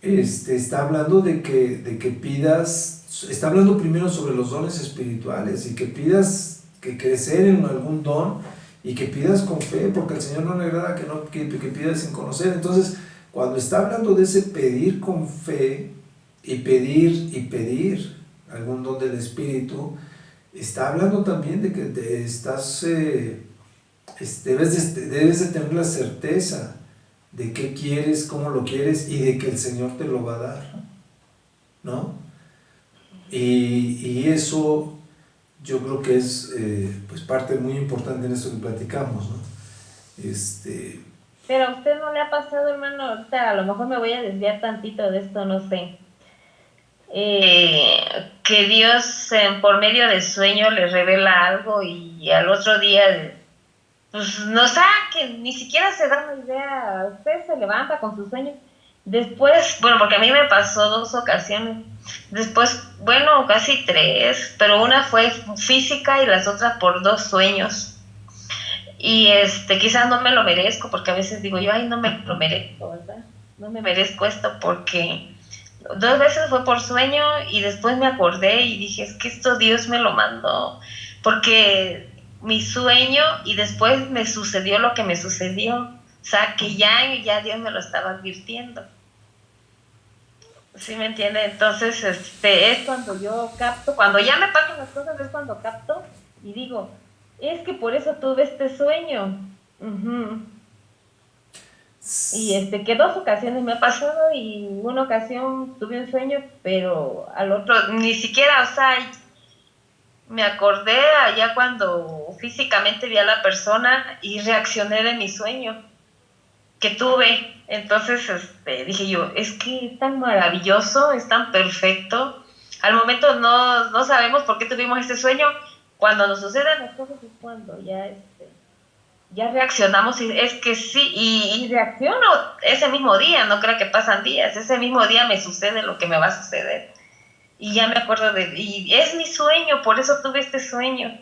S1: está hablando de que pidas, está hablando primero sobre los dones espirituales, y que pidas que crecer en algún don, y que pidas con fe, porque al Señor no le agrada que pidas sin conocer. Entonces, cuando está hablando de ese pedir con fe, y pedir algún don del Espíritu, está hablando también de que debes de tener la certeza de qué quieres, cómo lo quieres, y de que el Señor te lo va a dar, ¿no? Y eso yo creo que es pues parte muy importante en esto que platicamos, ¿no?
S3: Pero a usted no le ha pasado, hermano, ahorita a lo mejor me voy a desviar tantito de esto, no sé. Que Dios por medio del sueño le revela algo y al otro día, pues no sabe, que ni siquiera se da una idea, usted se levanta con su sueño. Después, bueno, porque a mí me pasó 2 ocasiones, después, bueno, casi 3, pero una fue física y las otras por 2 sueños. Y quizás no me lo merezco, porque a veces digo yo, ay, no me lo merezco, ¿verdad? No me merezco esto porque 2 veces fue por sueño y después me acordé y dije, es que esto Dios me lo mandó, porque mi sueño y después me sucedió lo que me sucedió, o sea, que ya Dios me lo estaba advirtiendo. ¿Sí me entiende? Entonces, es cuando yo capto, cuando ya me pasan las cosas, es cuando capto y digo, es que por eso tuve este sueño. Uh-huh. Y que 2 ocasiones me ha pasado y una ocasión tuve un sueño, pero al otro ni siquiera, o sea, me acordé allá cuando físicamente vi a la persona y reaccioné de mi sueño que tuve. Entonces dije yo, es que es tan maravilloso, es tan perfecto. Al momento no sabemos por qué tuvimos este sueño. Cuando nos suceden las cosas es cuando ya reaccionamos y es que sí, y reacciono ese mismo día, no creo que pasan días, ese mismo día me sucede lo que me va a suceder. Y ya me acuerdo y es mi sueño, por eso tuve este sueño.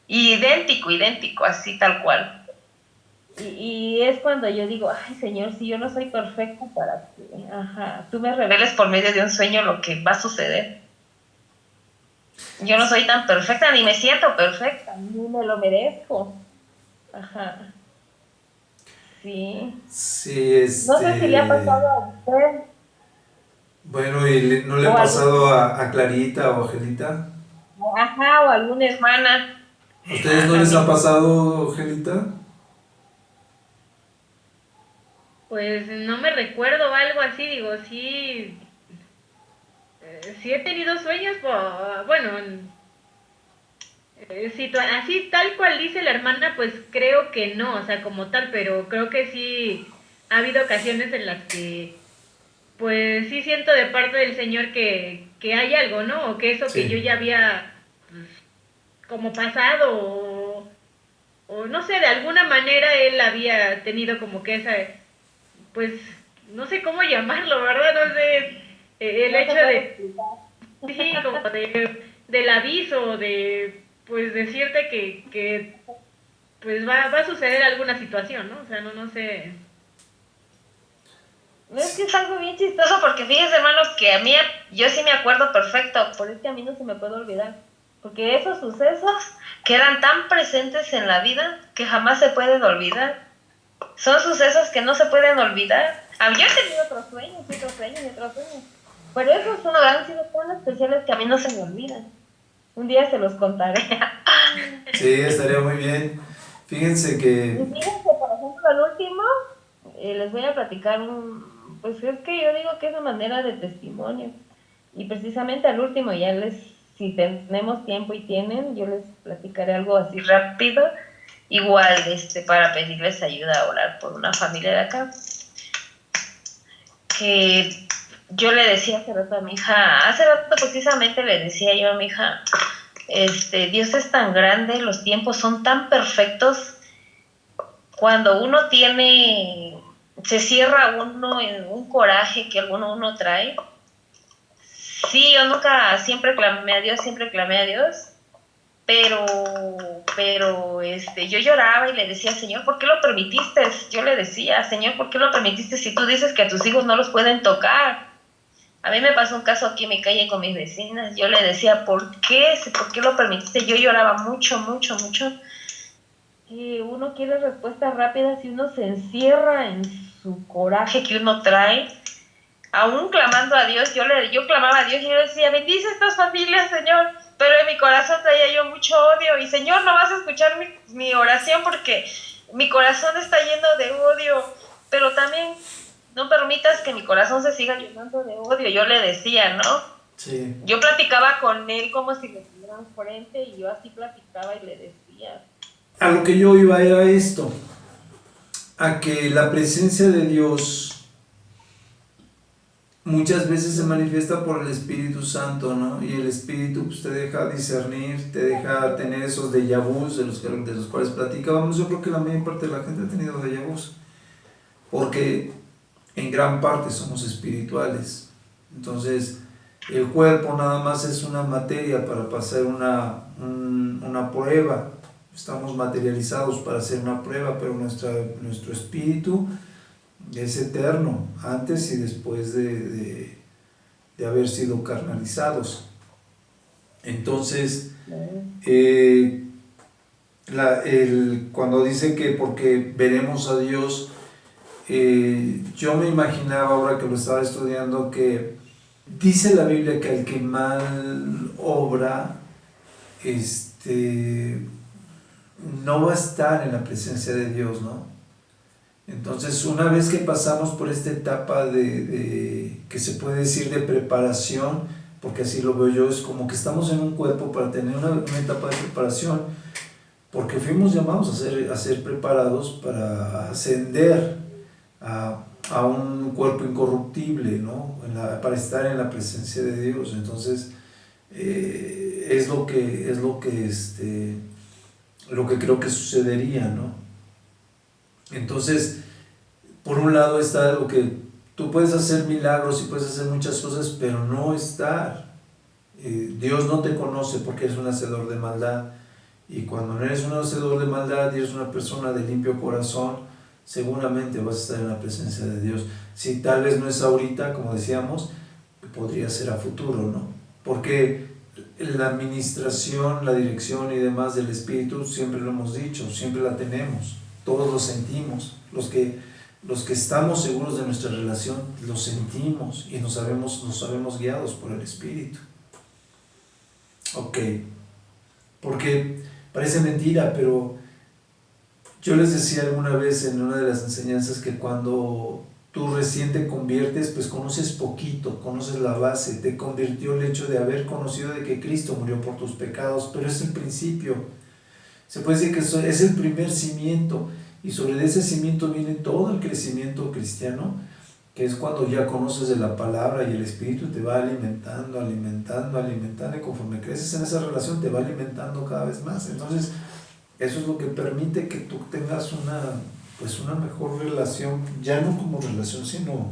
S3: Y idéntico, así tal cual. Y es cuando yo digo, ay Señor, si yo no soy perfecta para que tú me reveles por medio de un sueño lo que va a suceder. Yo no soy tan perfecta, ni me siento perfecta, ni me lo merezco. Ajá. Sí.
S1: Sí,
S3: No sé si le ha pasado a usted.
S1: Bueno, ¿y no le ha pasado a Clarita o a Angelita?
S3: O a alguna hermana.
S1: ¿A ustedes no les ha pasado, Angelita?
S2: Pues no me recuerdo algo así, digo, sí, sí he tenido sueños, bueno, así tal cual dice la hermana, pues creo que no, o sea, como tal, pero creo que sí ha habido ocasiones en las que, pues sí siento de parte del Señor que hay algo, ¿no? O que eso que yo
S1: Sí.
S2: ya había, pues, como pasado, o no sé, de alguna manera él había tenido como que esa, pues, no sé cómo llamarlo, ¿verdad? No sé, el hecho de, sí, como del aviso, de, pues, decirte que pues va a suceder alguna situación, ¿no? O sea, no sé.
S3: No, es que es algo bien chistoso porque fíjense, hermanos, que a mí, yo sí me acuerdo perfecto, por eso a mí no se me puede olvidar. Porque esos sucesos que eran tan presentes en la vida que jamás se pueden olvidar. Son sucesos que no se pueden olvidar. Yo he tenido otros sueños, y otros sueños, y otros sueños. Pero esos han sido tan especiales que a mí no se me olvidan. Un día se los contaré.
S1: Sí, estaría muy bien. Fíjense que...
S3: Y fíjense, por ejemplo, el último, les voy a platicar pues es que yo digo que es una manera de testimonio. Y precisamente al último, si tenemos tiempo y tienen, yo les platicaré algo así rápido, igual para pedirles ayuda a orar por una familia de acá. Que yo le decía hace rato precisamente le decía yo a mi hija, Dios es tan grande, los tiempos son tan perfectos, cuando uno se cierra uno en un coraje que uno trae. Sí, yo nunca, siempre clamé a Dios, pero yo lloraba y le decía, Señor, ¿por qué lo permitiste? Yo le decía, Señor, ¿por qué lo permitiste si tú dices que a tus hijos no los pueden tocar? A mí me pasó un caso aquí en mi calle con mis vecinas. Yo le decía, ¿por qué? ¿Por qué lo permitiste? Yo lloraba mucho, mucho, mucho. Y uno quiere respuestas rápidas y uno se encierra en su coraje que uno trae. Aún clamando a Dios, yo clamaba a Dios y yo decía, bendice estas familias, Señor. Pero en mi corazón traía yo mucho odio. Y Señor, no vas a escuchar mi oración porque mi corazón está lleno de odio. Pero también no permitas que mi corazón se siga llenando de odio. Yo le decía, ¿no?
S1: Sí.
S3: Yo platicaba con él como si me estuvieran frente y yo así platicaba y le decía.
S1: A lo que yo iba era esto. a que la presencia de Dios muchas veces se manifiesta por el Espíritu Santo, ¿no? Y el Espíritu pues, te deja discernir, te deja tener esos déjà vus de los cuales platicábamos. Yo creo que la mayor parte de la gente ha tenido déjà vus, porque en gran parte somos espirituales. Entonces, el cuerpo nada más es una materia para pasar una prueba. Estamos materializados para hacer una prueba, pero nuestro espíritu es eterno, antes y después de haber sido carnalizados. Entonces, cuando dice que porque veremos a Dios, yo me imaginaba ahora que lo estaba estudiando que dice la Biblia que el que mal obra, no va a estar en la presencia de Dios, ¿no? Entonces, una vez que pasamos por esta etapa que se puede decir de preparación, porque así lo veo yo, es como que estamos en un cuerpo para tener una etapa de preparación, porque fuimos llamados a ser preparados para ascender a un cuerpo incorruptible, ¿no? Para estar en la presencia de Dios. Entonces, es lo que creo que sucedería, ¿no? Entonces, por un lado está lo que tú puedes hacer milagros y puedes hacer muchas cosas, pero no estar. Dios no te conoce porque eres un hacedor de maldad, y cuando no eres un hacedor de maldad y eres una persona de limpio corazón, seguramente vas a estar en la presencia de Dios. Si tal vez no es ahorita, como decíamos, podría ser a futuro, ¿no? Porque la administración, la dirección y demás del Espíritu, siempre lo hemos dicho, siempre la tenemos, todos lo sentimos. Los que estamos seguros de nuestra relación, lo sentimos y nos sabemos guiados por el Espíritu. Ok, porque parece mentira, pero yo les decía alguna vez en una de las enseñanzas que cuando tú recién te conviertes, pues conoces poquito, conoces la base, te convirtió el hecho de haber conocido de que Cristo murió por tus pecados, pero es el principio. Se puede decir que es el primer cimiento, y sobre ese cimiento viene todo el crecimiento cristiano, que es cuando ya conoces de la palabra y el Espíritu te va alimentando, y conforme creces en esa relación te va alimentando cada vez más. Entonces, eso es lo que permite que tú tengas una mejor relación, ya no como relación, sino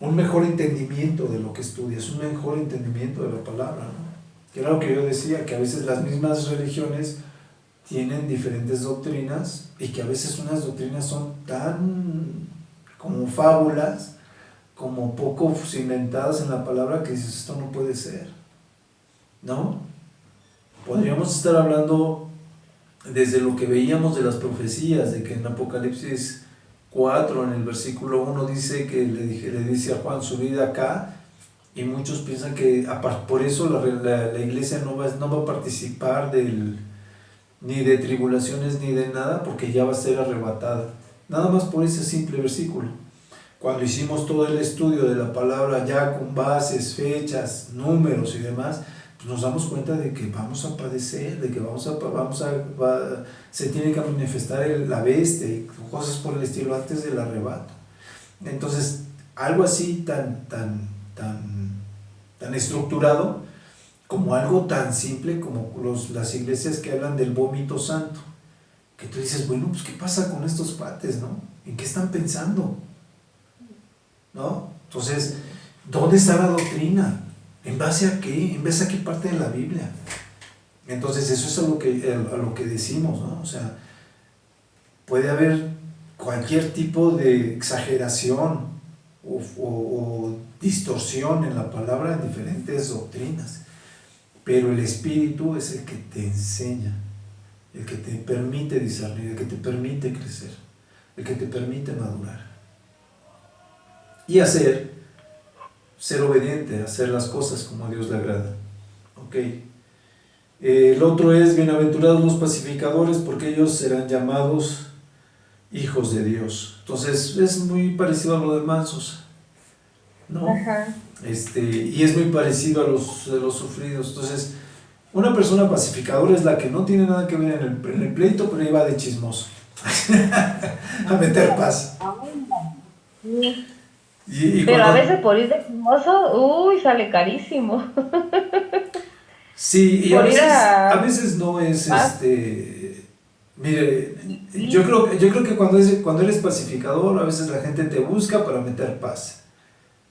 S1: un mejor entendimiento de lo que estudias, un mejor entendimiento de la palabra, ¿no? Que era lo que yo decía, que a veces las mismas religiones tienen diferentes doctrinas, y que a veces unas doctrinas son tan como fábulas, como poco cimentadas en la palabra, que dices, esto no puede ser, ¿no? Podríamos estar hablando desde lo que veíamos de las profecías, de que en Apocalipsis 4, en el versículo 1, dice que le dice a Juan, subid acá, y muchos piensan que por eso la iglesia no va a participar ni de tribulaciones ni de nada, porque ya va a ser arrebatada. Nada más por ese simple versículo. Cuando hicimos todo el estudio de la palabra ya con bases, fechas, números y demás, pues nos damos cuenta de que vamos a padecer, de que se tiene que manifestar la bestia y cosas por el estilo antes del arrebato. Entonces, algo así tan estructurado, como algo tan simple como las iglesias que hablan del vómito santo, que tú dices, bueno, pues ¿qué pasa con estos cuates, no? ¿En qué están pensando? ¿No? Entonces, ¿dónde está la doctrina? ¿En base a qué? ¿En base a qué parte de la Biblia? Entonces, eso es a lo que decimos, ¿no? O sea, puede haber cualquier tipo de exageración o distorsión en la palabra en diferentes doctrinas, pero el Espíritu es el que te enseña, el que te permite discernir, el que te permite crecer, el que te permite madurar y ser obediente, hacer las cosas como a Dios le agrada. Ok. El otro es, bienaventurados los pacificadores, porque ellos serán llamados hijos de Dios. Entonces es muy parecido a lo de mansos, ¿no?
S3: Ajá.
S1: Y es muy parecido a los sufridos. Entonces, una persona pacificadora es la que no tiene nada que ver en el pleito, pero iba de chismoso. a meter paz.
S3: Sí.
S1: Y
S3: Pero a
S1: cuando,
S3: veces por ir de famoso, uy, sale carísimo.
S1: sí, y
S3: Por ir
S1: a
S3: a
S1: veces no es
S3: paz.
S1: mire,
S3: Y
S1: yo creo que cuando eres pacificador, a veces la gente te busca para meter paz.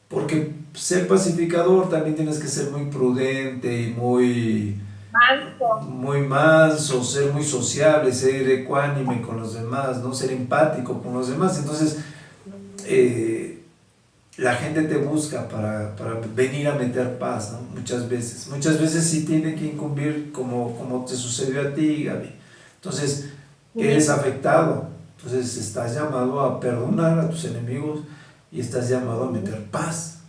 S1: Porque ser pacificador también tienes que ser muy prudente y
S3: manso.
S1: muy manso, ser muy sociable, ser ecuánime con los demás, ¿no? Ser empático con los demás. Entonces, eh, la gente te busca para venir a meter paz, ¿no? Muchas veces. Muchas veces sí tiene que incumbir como te sucedió a ti, Gaby. Entonces, eres
S3: Sí.
S1: afectado. Entonces, estás llamado a perdonar a tus enemigos y estás llamado a meter paz,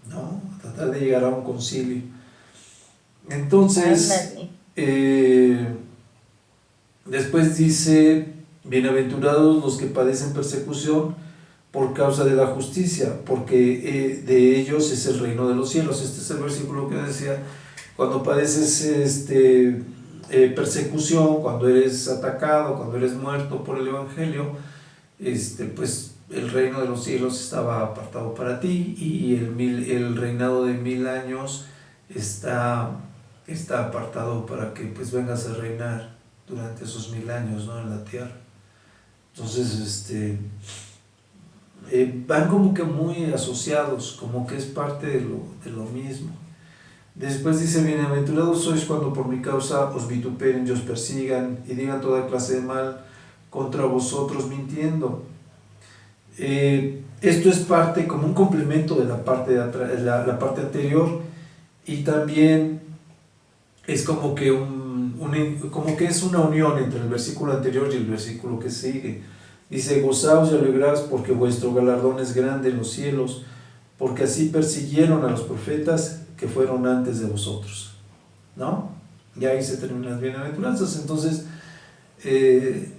S1: ¿no? A tratar de llegar a un concilio. Entonces,
S3: Ándale.
S1: eh, después dice, bienaventurados los que padecen persecución por causa de la justicia, porque de ellos es el reino de los cielos. Este es el versículo que decía, cuando padeces persecución, cuando eres atacado, cuando eres muerto por el Evangelio, pues el reino de los cielos estaba apartado para ti y el reinado de 1000 años está, está apartado para que pues vengas a reinar durante esos 1000 años, ¿no? En la tierra. Entonces, van como que muy asociados, como que es parte de lo mismo. Después dice, bienaventurados sois cuando por mi causa os vituperen y os persigan y digan toda clase de mal contra vosotros mintiendo. Esto es parte, como un complemento de la parte, la parte anterior, y también es como que, como que es una unión entre el versículo anterior y el versículo que sigue. Dice, gozaos y alegraos porque vuestro galardón es grande en los cielos, porque así persiguieron a los profetas que fueron antes de vosotros, ¿no? Y ahí se terminan las bienaventuranzas. Entonces, eh,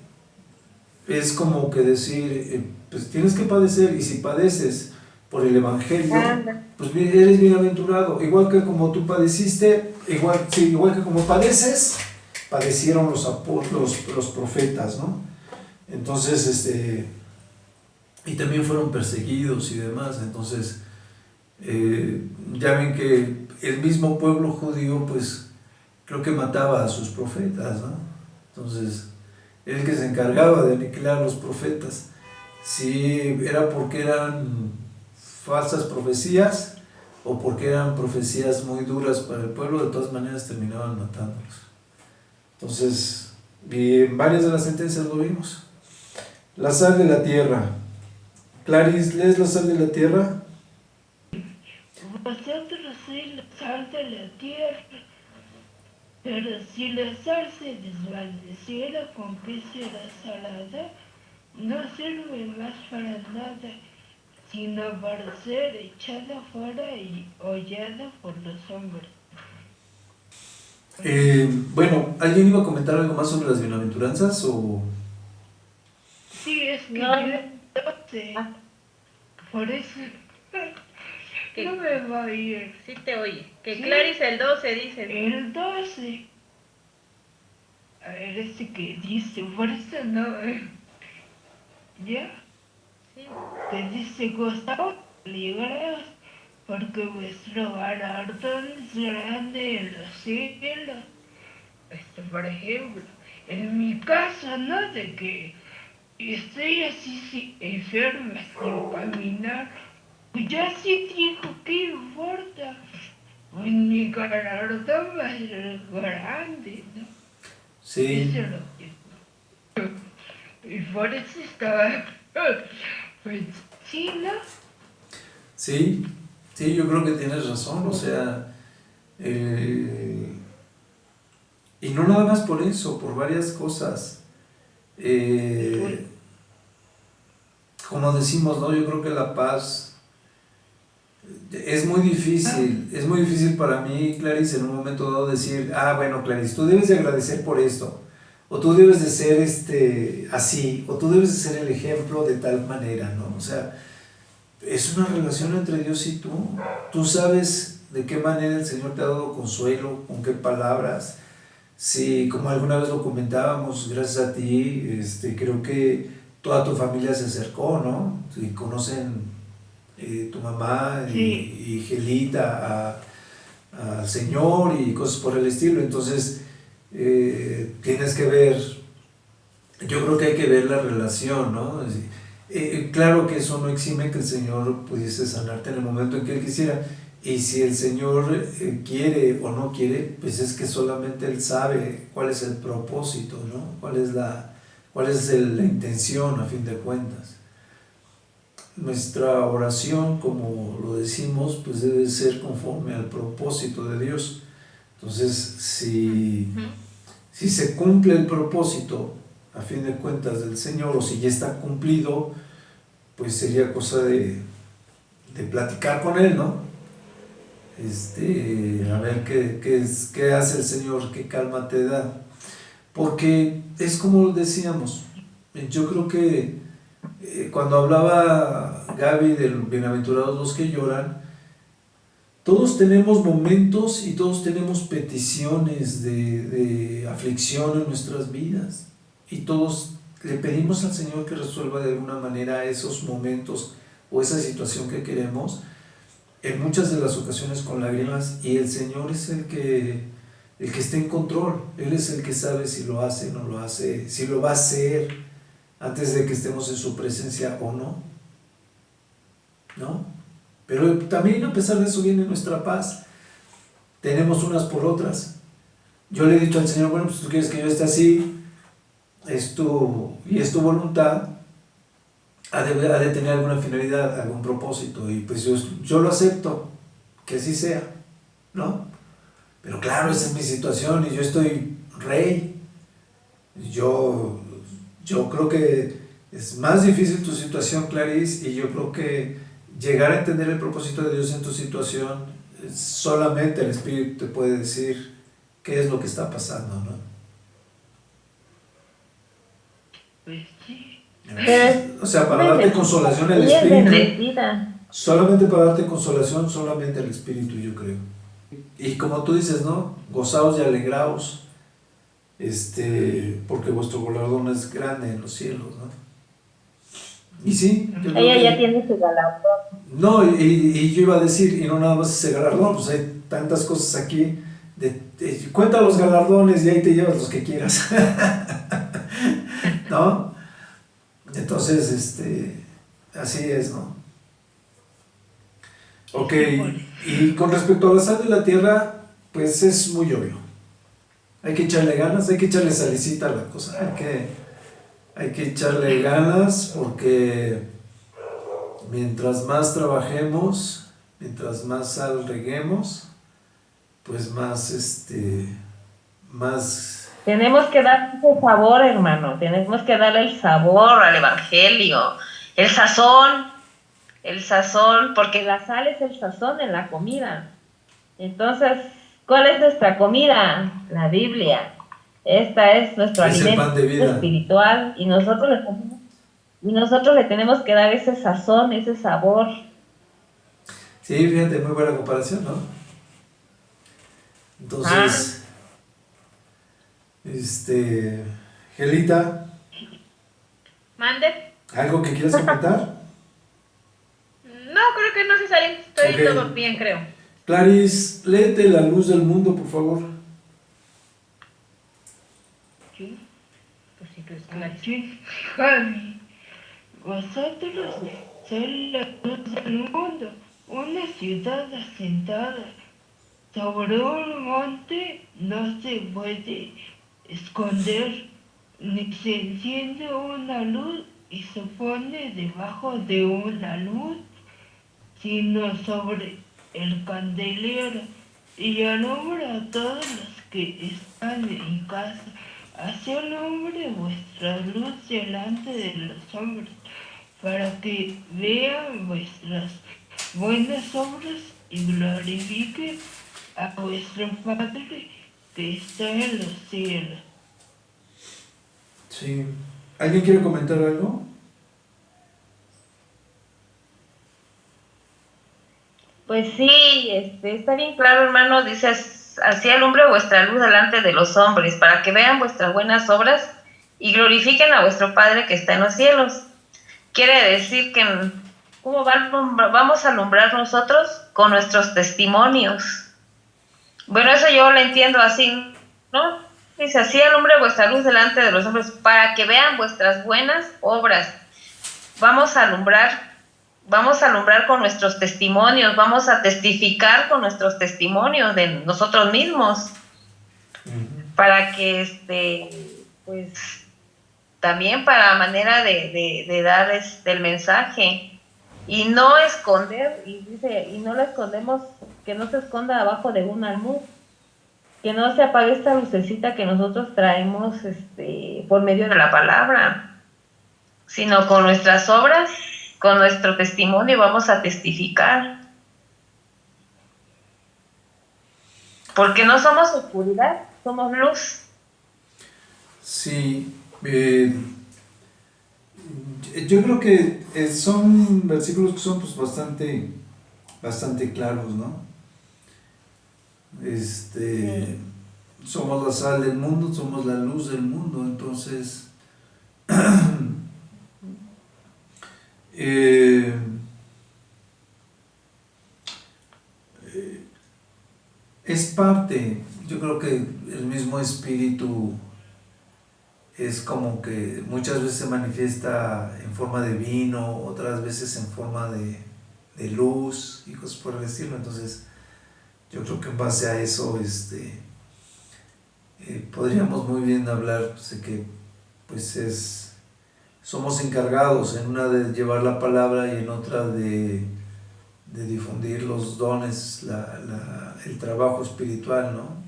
S1: es como que decir, pues tienes que padecer, y si padeces por el Evangelio,
S3: Ándale.
S1: pues eres bienaventurado, igual que como tú padeciste, igual, sí, igual que como padeces, padecieron los profetas, ¿no? Entonces, y también fueron perseguidos y demás. Entonces, ya ven que el mismo pueblo judío, pues, creo que mataba a sus profetas, ¿no? Entonces, el que se encargaba de aniquilar a los profetas. Si era porque eran falsas profecías o porque eran profecías muy duras para el pueblo, de todas maneras terminaban matándolos. Entonces, y en varias de las sentencias lo vimos. La sal de la tierra. Clarice, ¿lees la sal de la tierra?
S4: Vosotros sois la sal de la tierra, pero si la sal se desvaneciera, ¿con qué será salada? No sirve más para nada, sino para ser echada fuera y hollada por los hombres.
S1: Bueno, ¿alguien iba a comentar algo más sobre las bienaventuranzas o...?
S4: Sí, es que
S3: No,
S4: yo
S3: no.
S4: no sé,
S3: Ah,
S4: por eso
S2: Que
S4: no me va a ir.
S2: sí te oye. Que
S4: Sí.
S2: Clarice el 12 dice.
S4: El 12. A ver, ese que dice, por eso no. ¿Ya?
S2: Sí.
S4: Que dice, gozaos, alegraos, porque vuestro galardón es grande en los cielos. Por ejemplo, en mi caso, ¿no? De que estoy así enferma, sin caminar, pues ya sí dijo, ¿qué importa? Pues mi galardón va a ser grande, ¿no?
S1: Sí,
S4: Eso es lo que... Y por eso estaba... Pues sí, ¿no?
S1: sí, sí, yo creo que tienes razón, o sea, eh, y no nada más por eso, por varias cosas.
S4: Pues,
S1: Como decimos, ¿no? Yo creo que la paz
S4: ah,
S1: es muy difícil para mí, Clarice, en un momento dado decir, ah, bueno, Clarice, tú debes de agradecer por esto, o tú debes de ser así, o tú debes de ser el ejemplo de tal manera, ¿no? O sea, es una relación entre Dios y tú. Tú sabes de qué manera el Señor te ha dado consuelo, con qué palabras, Sí, como alguna vez lo comentábamos, gracias a ti, creo que toda tu familia se acercó, ¿no? Y conocen tu mamá
S4: Sí,
S1: y Gelita al Señor y cosas por el estilo. Entonces, tienes que ver, yo creo que hay que ver la relación, ¿no? Claro que eso no exime que el Señor pudiese sanarte en el momento en que Él quisiera. Y si el Señor quiere o no quiere, pues es que solamente Él sabe cuál es el propósito, ¿no? La intención a fin de cuentas. Nuestra oración, como lo decimos, pues debe ser conforme al propósito de Dios. Entonces,
S2: Ujú.
S1: si se cumple el propósito a fin de cuentas del Señor, o si ya está cumplido, pues sería cosa de platicar con Él, ¿no? A ver qué hace el Señor, qué calma te da. Porque es como decíamos, yo creo que cuando hablaba Gaby del bienaventurados los que lloran, todos tenemos momentos y todos tenemos peticiones de aflicción en nuestras vidas. Y todos le pedimos al Señor que resuelva de alguna manera esos momentos o esa situación que queremos, en muchas de las ocasiones con lágrimas, y el Señor es el que está en control. Él es el que sabe si lo hace o no lo hace, si lo va a hacer antes de que estemos en su presencia o no, ¿no? Pero también a pesar de eso viene nuestra paz. Tenemos unas por otras. Yo le he dicho al Señor, bueno, pues tú quieres que yo esté así, es tu voluntad, ha de tener alguna finalidad, algún propósito, y pues yo lo acepto, que así sea, ¿no? Pero claro, esa es mi situación y yo estoy rey. Yo, yo creo que es más difícil tu situación, Clarice, y yo creo que llegar a entender el propósito de Dios en tu situación, solamente el Espíritu te puede decir qué es lo que está pasando, ¿no?
S4: pues sí.
S3: Pero
S1: O sea,
S3: es
S1: para darte
S3: bendecida,
S1: consolación el
S3: ella es
S1: Espíritu,
S3: bendecida.
S1: solamente para darte consolación, solamente el Espíritu, yo creo. Y como tú dices, ¿no? Gozaos y alegraos, porque vuestro galardón es grande en los cielos, ¿no? Y sí, yo creo
S3: Ella ya
S1: que...
S3: tiene su galardón.
S1: No, y yo iba a decir, y no nada más ese galardón, pues hay tantas cosas aquí, cuenta los galardones y ahí te llevas los que quieras, ¿no? Entonces, así es, ¿no? Ok,
S4: Sí, por eso.
S1: y con respecto a la sal de la tierra, pues es muy obvio. Hay que echarle ganas, hay que echarle salicita a la cosa, hay que echarle ganas porque mientras más trabajemos, mientras más sal reguemos, pues más,
S3: Tenemos que dar ese sabor, hermano. Tenemos que darle el sabor al evangelio. El sazón, porque la sal es el sazón en la comida. Entonces, ¿cuál es nuestra comida? La Biblia. Esta es nuestro
S1: es el
S3: alimento
S1: pan de vida.
S3: espiritual y nosotros le tenemos que dar ese sazón, ese sabor.
S1: Sí, fíjate, muy buena comparación, ¿no?
S3: Ah,
S1: Entonces, Gelita,
S2: Mande.
S1: ¿algo que quieras comentar?
S2: No, creo que no se salen.
S1: Ok.
S2: Estoy todo bien, creo.
S1: Clarice, léete La luz del mundo, por favor.
S4: Sí.
S2: Pues sí, pues claro.
S4: Así, Javi, vosotros sois la luz del mundo, una ciudad asentada sobre un monte no se puede esconder, ni se enciende una luz y se pone debajo de una luz, sino sobre el candelero, y alumbra a todos los que están en casa. Así alumbre vuestra luz delante de los hombres, para que vean vuestras buenas obras y glorifiquen a vuestro Padre que está en los cielos.
S1: Sí. ¿Alguien quiere comentar algo?
S3: pues sí, está bien claro, hermano. Dices así alumbre vuestra luz delante de los hombres, para que vean vuestras buenas obras y glorifiquen a vuestro Padre que está en los cielos. Quiere decir que ¿cómo vamos a alumbrar nosotros? Con nuestros testimonios. Bueno, eso yo lo entiendo así, ¿no? Dice, así alumbre vuestra luz delante de los hombres, para que vean vuestras buenas obras. Vamos a alumbrar con nuestros testimonios, vamos a testificar con nuestros testimonios de nosotros mismos, para que, pues, también para manera de dar el mensaje, y no esconder, y dice, y no la escondemos, que no se esconda abajo de un almud, que no se apague esta lucecita que nosotros traemos por medio de la palabra, sino con nuestras obras, con nuestro testimonio vamos a testificar. Porque no somos oscuridad, somos luz.
S1: Sí, yo creo que son versículos que son pues bastante claros, ¿no?
S3: Sí.
S1: Somos la sal del mundo, somos la luz del mundo, entonces es parte, yo creo que el mismo espíritu es como que muchas veces se manifiesta en forma de vino, otras veces en forma de luz y cosas por el estilo. Entonces yo creo que en base a eso podríamos muy bien hablar pues, de que pues somos encargados en una de llevar la palabra y en otra de difundir los dones, el trabajo espiritual, ¿no?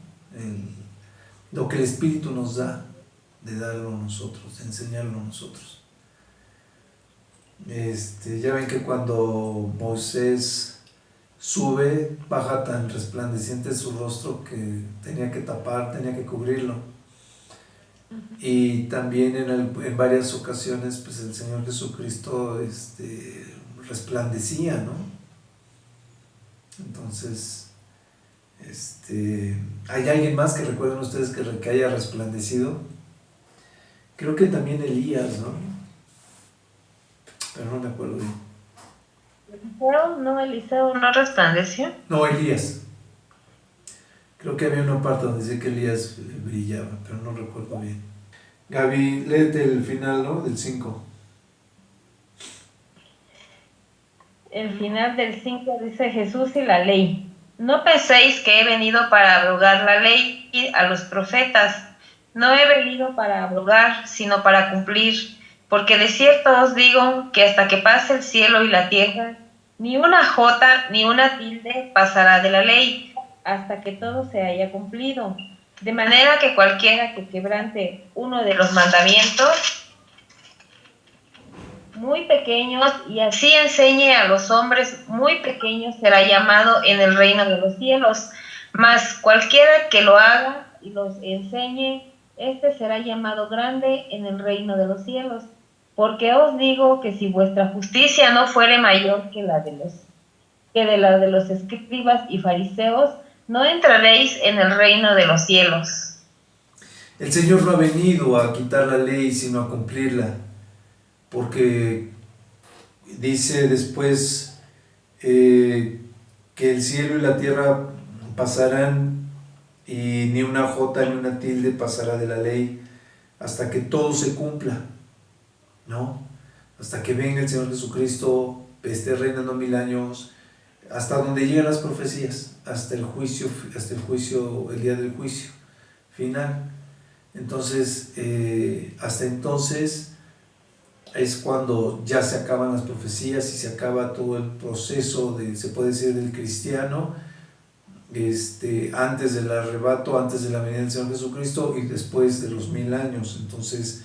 S1: Lo que el Espíritu nos da, de darlo a nosotros, de enseñarlo a nosotros. Ya ven que cuando Moisés sube, baja tan resplandeciente su rostro que tenía que tapar, tenía que cubrirlo. Y también en varias ocasiones pues el Señor Jesucristo resplandecía, ¿no? Entonces, ¿hay alguien más que recuerden ustedes que haya resplandecido? Creo que también Elías, ¿no? Pero no me acuerdo bien.
S3: Eliseo no resplandeció.
S1: No, Elías. Creo que había una parte donde dice que Elías brillaba, pero no recuerdo bien. Gaby, léete el final, ¿no? Del 5.
S3: El final del 5 dice Jesús y la ley. No penséis que he venido para abrogar la ley a los profetas. No he venido para abrogar, sino para cumplir. Porque de cierto os digo que hasta que pase el cielo y la tierra, ni una jota ni una tilde pasará de la ley, hasta que todo se haya cumplido. De manera que cualquiera que quebrante uno de los mandamientos muy pequeños y así enseñe a los hombres muy pequeños será llamado en el reino de los cielos. Mas cualquiera que lo haga y los enseñe, este será llamado grande en el reino de los cielos. Porque os digo que si vuestra justicia no fuere mayor que la de los escribas y fariseos, no entraréis en el reino de los cielos.
S1: El Señor no ha venido a quitar la ley, sino a cumplirla. Porque dice después que el cielo y la tierra pasarán y ni una jota ni una tilde pasará de la ley hasta que todo se cumpla, ¿no? Hasta que venga el Señor Jesucristo, esté reinando 1000 años, hasta donde llegan las profecías, hasta el juicio, el día del juicio final. Entonces, hasta entonces es cuando ya se acaban las profecías y se acaba todo el proceso se puede decir, del cristiano, antes del arrebato, antes de la venida del Señor Jesucristo y después de los 1000 años. Entonces,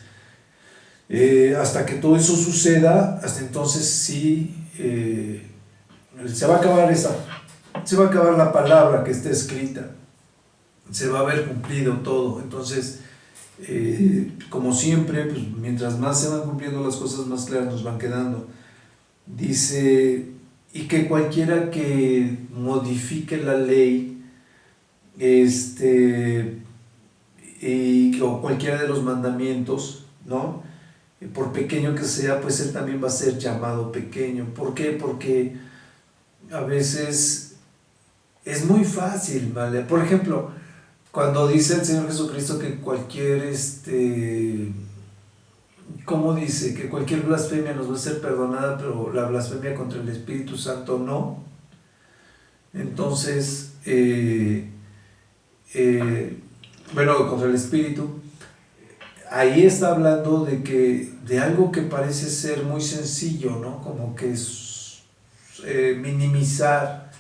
S1: hasta que todo eso suceda, hasta entonces sí, se va a acabar la palabra que está escrita, se va a haber cumplido todo. Entonces, como siempre, pues, mientras más se van cumpliendo las cosas, más claras nos van quedando. Dice, y que cualquiera que modifique la ley o cualquiera de los mandamientos, ¿no? Por pequeño que sea, pues él también va a ser llamado pequeño. ¿Por qué? Porque a veces es muy fácil, ¿vale? Por ejemplo, cuando dice el Señor Jesucristo que cualquier, ¿cómo dice? Que cualquier blasfemia nos va a ser perdonada, pero la blasfemia contra el Espíritu Santo no. Entonces, bueno, contra el Espíritu, ahí está hablando de algo que parece ser muy sencillo, ¿no? Como que es minimizar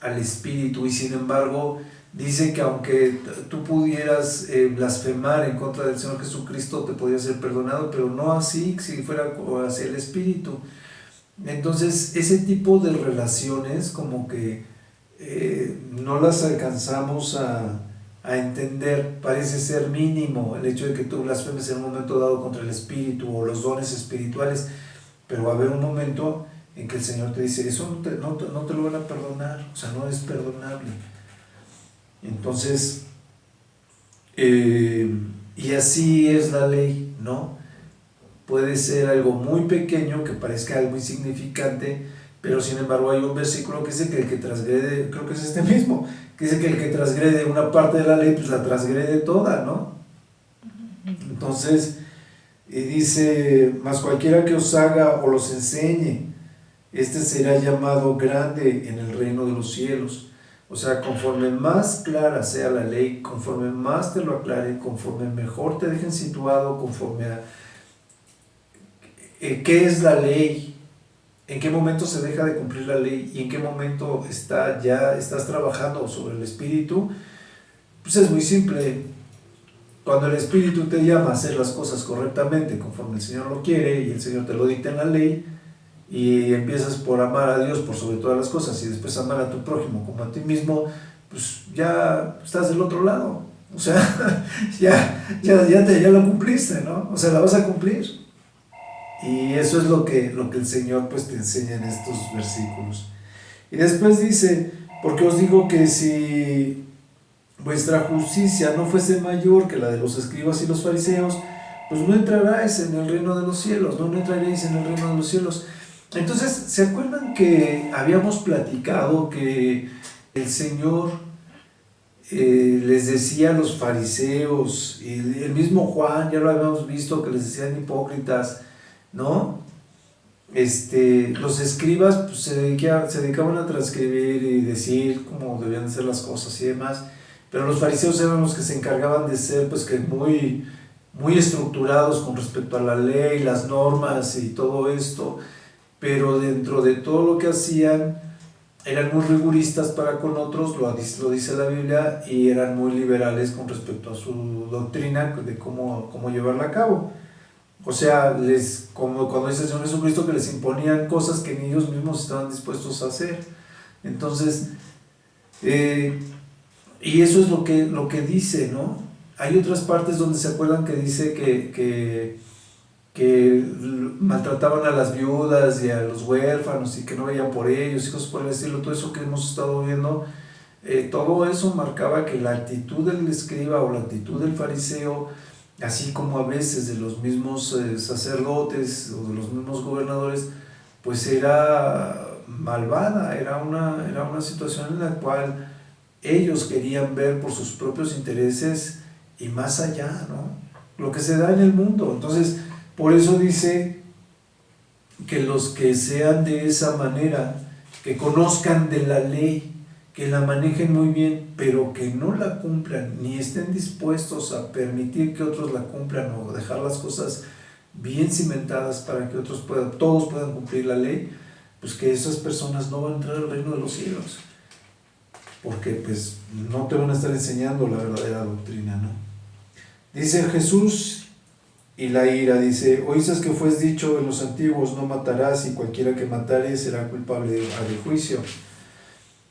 S1: al Espíritu, y sin embargo dice que aunque tú pudieras blasfemar en contra del Señor Jesucristo, te podría ser perdonado, pero no así si fuera hacia el Espíritu. Entonces ese tipo de relaciones como que no las alcanzamos a entender. Parece ser mínimo el hecho de que tú blasfemes en un momento dado contra el Espíritu o los dones espirituales, pero va a haber un momento en que el Señor te dice, eso no te lo van a perdonar, o sea, no es perdonable. Entonces, y así es la ley, ¿no? Puede ser algo muy pequeño, que parezca algo insignificante, pero sin embargo hay un versículo que dice que el que transgrede, creo que es este mismo, que dice que el que transgrede una parte de la ley, pues la transgrede toda, ¿no? Entonces, y dice, mas cualquiera que os haga o los enseñe, este será llamado grande en el reino de los cielos. O sea, conforme más clara sea la ley, conforme más te lo aclaren, conforme mejor te dejen situado, conforme a qué es la ley, en qué momento se deja de cumplir la ley y en qué momento ya estás trabajando sobre el Espíritu, pues es muy simple. Cuando el Espíritu te llama a hacer las cosas correctamente, conforme el Señor lo quiere, y el Señor te lo dicta en la ley, y empiezas por amar a Dios por sobre todas las cosas y después amar a tu prójimo como a ti mismo, pues ya estás del otro lado. O sea, ya lo cumpliste, ¿no? O sea, la vas a cumplir. Y eso es lo que el Señor pues te enseña en estos versículos. Y después dice, porque os digo que si vuestra justicia no fuese mayor que la de los escribas y los fariseos, pues no entraréis en el reino de los cielos, no entraréis en el reino de los cielos. Entonces, ¿se acuerdan que habíamos platicado que el Señor les decía a los fariseos, y el mismo Juan, ya lo habíamos visto, que les decían hipócritas, ¿no? Los escribas pues, se dedicaban a transcribir y decir cómo debían ser las cosas y demás, pero los fariseos eran los que se encargaban de ser pues que muy, muy estructurados con respecto a la ley, las normas y todo esto, pero dentro de todo lo que hacían eran muy riguristas para con otros, lo dice la Biblia, y eran muy liberales con respecto a su doctrina de cómo llevarla a cabo. O sea, como cuando dice el Señor Jesucristo, que les imponían cosas que ni ellos mismos estaban dispuestos a hacer. Entonces, y eso es lo que dice, ¿no? Hay otras partes donde se acuerdan que dice que maltrataban a las viudas y a los huérfanos y que no veían por ellos, y cosas por el estilo. Todo eso que hemos estado viendo, todo eso marcaba que la actitud del escriba o la actitud del fariseo, así como a veces de los mismos sacerdotes o de los mismos gobernadores, pues era malvada, era una situación en la cual ellos querían ver por sus propios intereses y más allá, ¿no? Lo que se da en el mundo. Entonces, por eso dice que los que sean de esa manera, que conozcan de la ley, que la manejen muy bien, pero que no la cumplan, ni estén dispuestos a permitir que otros la cumplan o dejar las cosas bien cimentadas para que todos puedan cumplir la ley, pues que esas personas no van a entrar al reino de los cielos, porque pues no te van a estar enseñando la verdadera doctrina, ¿no? Dice Jesús y la ira, dice, oíste que fue dicho en los antiguos, no matarás, y cualquiera que matare será culpable de juicio.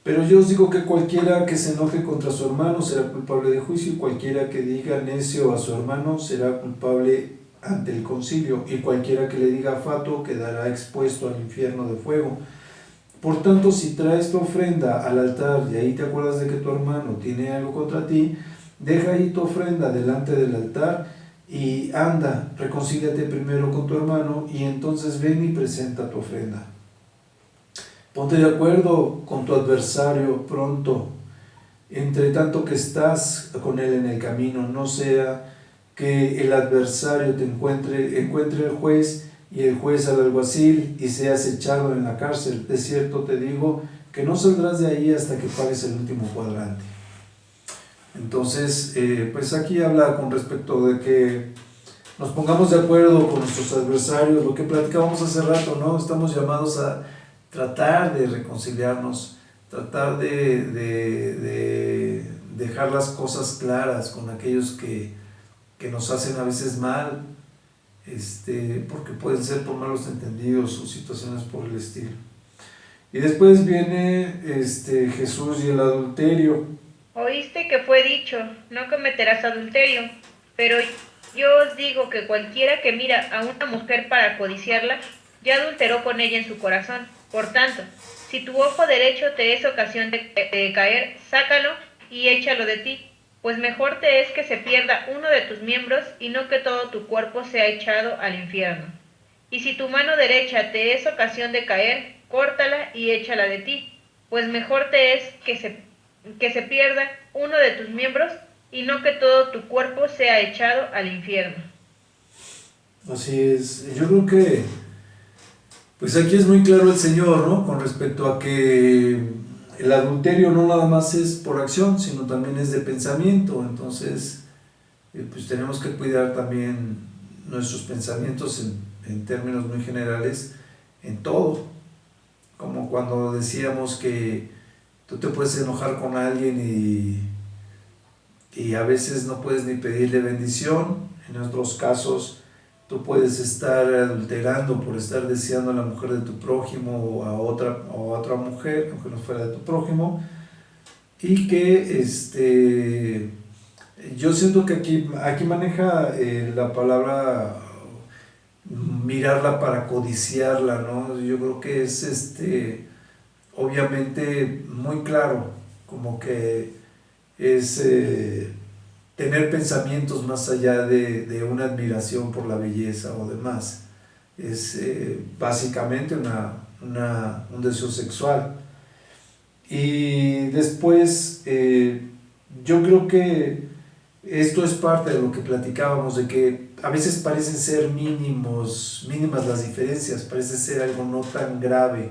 S1: Pero yo os digo que cualquiera que se enoje contra su hermano será culpable de juicio, y cualquiera que diga necio a su hermano será culpable ante el concilio, y cualquiera que le diga fatuo quedará expuesto al infierno de fuego. Por tanto, si traes tu ofrenda al altar y ahí te acuerdas de que tu hermano tiene algo contra ti, deja ahí tu ofrenda delante del altar y anda, reconcíliate primero con tu hermano y entonces ven y presenta tu ofrenda. Ponte de acuerdo con tu adversario pronto, entre tanto que estás con él en el camino, no sea que el adversario te encuentre el juez y el juez al alguacil y seas echado en la cárcel. De cierto te digo que no saldrás de ahí hasta que pagues el último cuadrante. Entonces, pues aquí habla con respecto de que nos pongamos de acuerdo con nuestros adversarios, lo que platicábamos hace rato, ¿no? Estamos llamados a tratar de reconciliarnos, tratar de dejar las cosas claras con aquellos que nos hacen a veces mal, porque pueden ser por malos entendidos o situaciones por el estilo. Y después viene Jesús y el adulterio.
S2: Oíste que fue dicho, no cometerás adulterio, pero yo os digo que cualquiera que mira a una mujer para codiciarla, ya adulteró con ella en su corazón. Por tanto, si tu ojo derecho te es ocasión de caer, sácalo y échalo de ti, pues mejor te es que se pierda uno de tus miembros y no que todo tu cuerpo sea echado al infierno. Y si tu mano derecha te es ocasión de caer, córtala y échala de ti, pues mejor te es que se pierda uno de tus miembros y no que todo tu cuerpo sea echado al infierno.
S1: Así es, yo creo que pues aquí es muy claro el Señor, ¿no? Con respecto a que el adulterio no nada más es por acción, sino también es de pensamiento. Entonces, pues tenemos que cuidar también nuestros pensamientos en términos muy generales, en todo. Como cuando decíamos que tú te puedes enojar con alguien y a veces no puedes ni pedirle bendición. En otros casos, tú puedes estar adulterando por estar deseando a la mujer de tu prójimo o a otra mujer, aunque no fuera de tu prójimo. Y que yo siento que aquí maneja la palabra mirarla para codiciarla, ¿no? Yo creo que es obviamente muy claro, como que es tener pensamientos más allá de una admiración por la belleza o demás. Es básicamente un deseo sexual. Y después, yo creo que esto es parte de lo que platicábamos, de que a veces parecen ser mínimas las diferencias, parece ser algo no tan grave,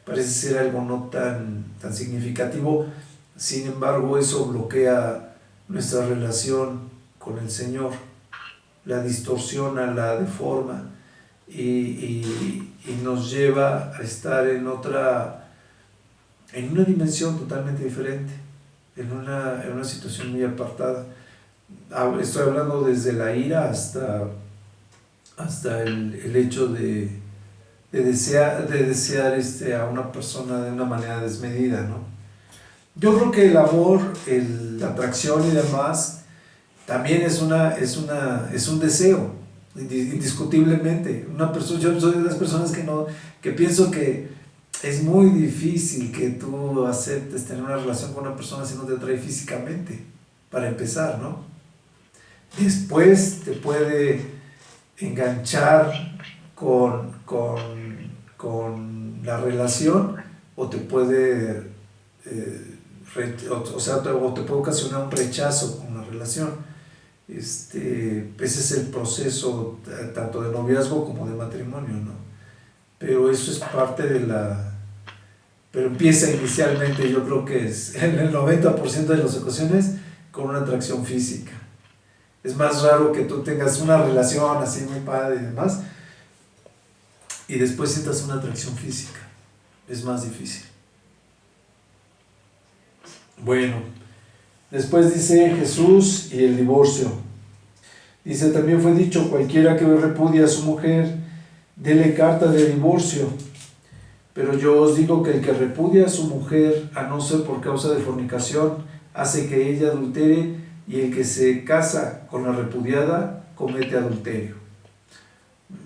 S1: parece ser algo no tan significativo. Sin embargo, eso bloquea nuestra relación con el Señor, la distorsiona, la deforma y nos lleva a estar en una dimensión totalmente diferente, en una situación muy apartada. Estoy hablando desde la ira hasta el hecho de desear a una persona de una manera desmedida, ¿no? Yo creo que el amor, la atracción y demás también es un deseo, indiscutiblemente. Yo soy de las personas que pienso que es muy difícil que tú aceptes tener una relación con una persona si no te atrae físicamente, para empezar, ¿no? Después te puede enganchar con la relación o te puede o te puede ocasionar un rechazo con la relación. Ese es el proceso tanto de noviazgo como de matrimonio, ¿no? Pero eso es parte pero empieza inicialmente, yo creo que es en el 90% de las ocasiones con una atracción física. Es más raro que tú tengas una relación así muy padre y demás y después sientas una atracción física. Es más difícil. Bueno, después dice Jesús y el divorcio. Dice, también fue dicho, cualquiera que repudia a su mujer, dele carta de divorcio. Pero yo os digo que el que repudia a su mujer, a no ser por causa de fornicación, hace que ella adultere, y el que se casa con la repudiada comete adulterio.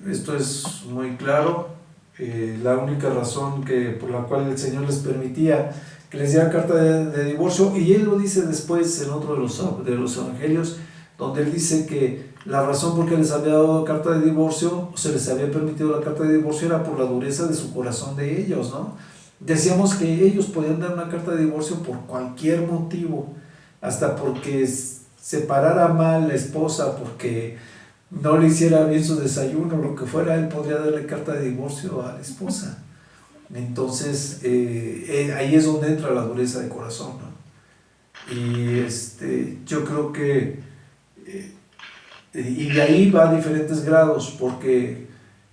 S1: Esto es muy claro. la única razón por la cual el Señor les permitía que les diera carta de divorcio, y Él lo dice después en otro de los evangelios, donde Él dice que la razón por que les había dado carta de divorcio, o se les había permitido la carta de divorcio, era por la dureza de su corazón de ellos, ¿no? Decíamos que ellos podían dar una carta de divorcio por cualquier motivo, hasta porque separara mal la esposa, porque no le hiciera bien su desayuno, lo que fuera, él podría darle carta de divorcio a la esposa. Entonces, ahí es donde entra la dureza de corazón, ¿no? Y yo creo que, y de ahí va a diferentes grados, porque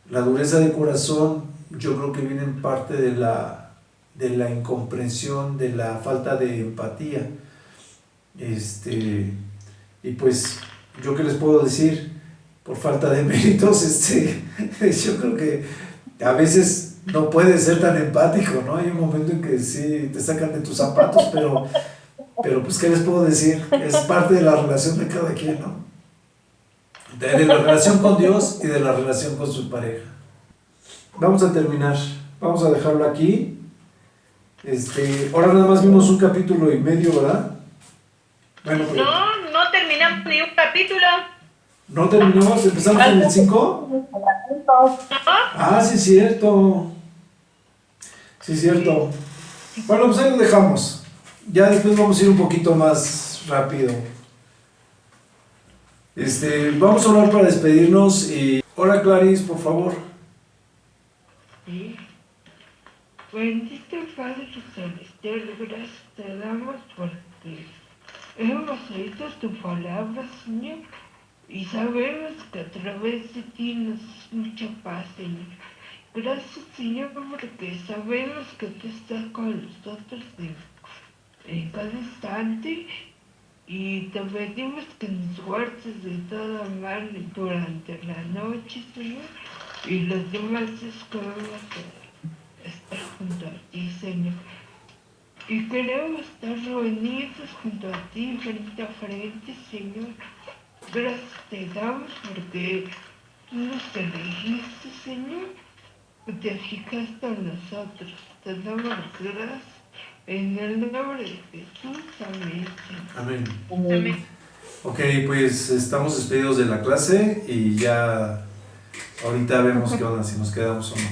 S1: la dureza de corazón yo creo que viene en parte de la incomprensión, de la falta de empatía. Y pues, ¿yo qué les puedo decir? Por falta de méritos, yo creo que a veces no puedes ser tan empático, ¿no? Hay un momento en que sí te sacan de tus zapatos, pero pues, ¿qué les puedo decir? Es parte de la relación de cada quien, ¿no? De la relación con Dios y de la relación con su pareja. Vamos a terminar, vamos a dejarlo aquí. Ahora nada más vimos un capítulo y medio, ¿verdad? Bueno, pues,
S2: no terminamos ni un capítulo.
S1: ¿no terminamos? ¿Empezamos en el 5? Ah, sí es cierto. Sí es cierto. Bueno, pues ahí lo dejamos. Ya después vamos a ir un poquito más rápido. Vamos a hablar para despedirnos y... Hola Clarice, por favor.
S4: Sí. Bendito Padre Celestial, gracias te damos porque hemos oído tu palabra, Señor, y sabemos que a través de ti nos das mucha paz, Señor. Gracias, Señor, porque sabemos que tú estás con nosotros en cada instante, y te pedimos que nos guardes de toda mal durante la noche, Señor, y los demás días que vamos a estar junto a ti, Señor. Y queremos estar reunidos junto a ti, frente a frente, Señor. Gracias te damos porque tú nos elegiste, Señor. Te fijaste en nosotros. Te damos gracias. En el nombre de Jesús, amén.
S1: Amén.
S2: Amén.
S1: Ok, pues estamos despedidos de la clase y ya ahorita vemos qué onda, si nos quedamos o no.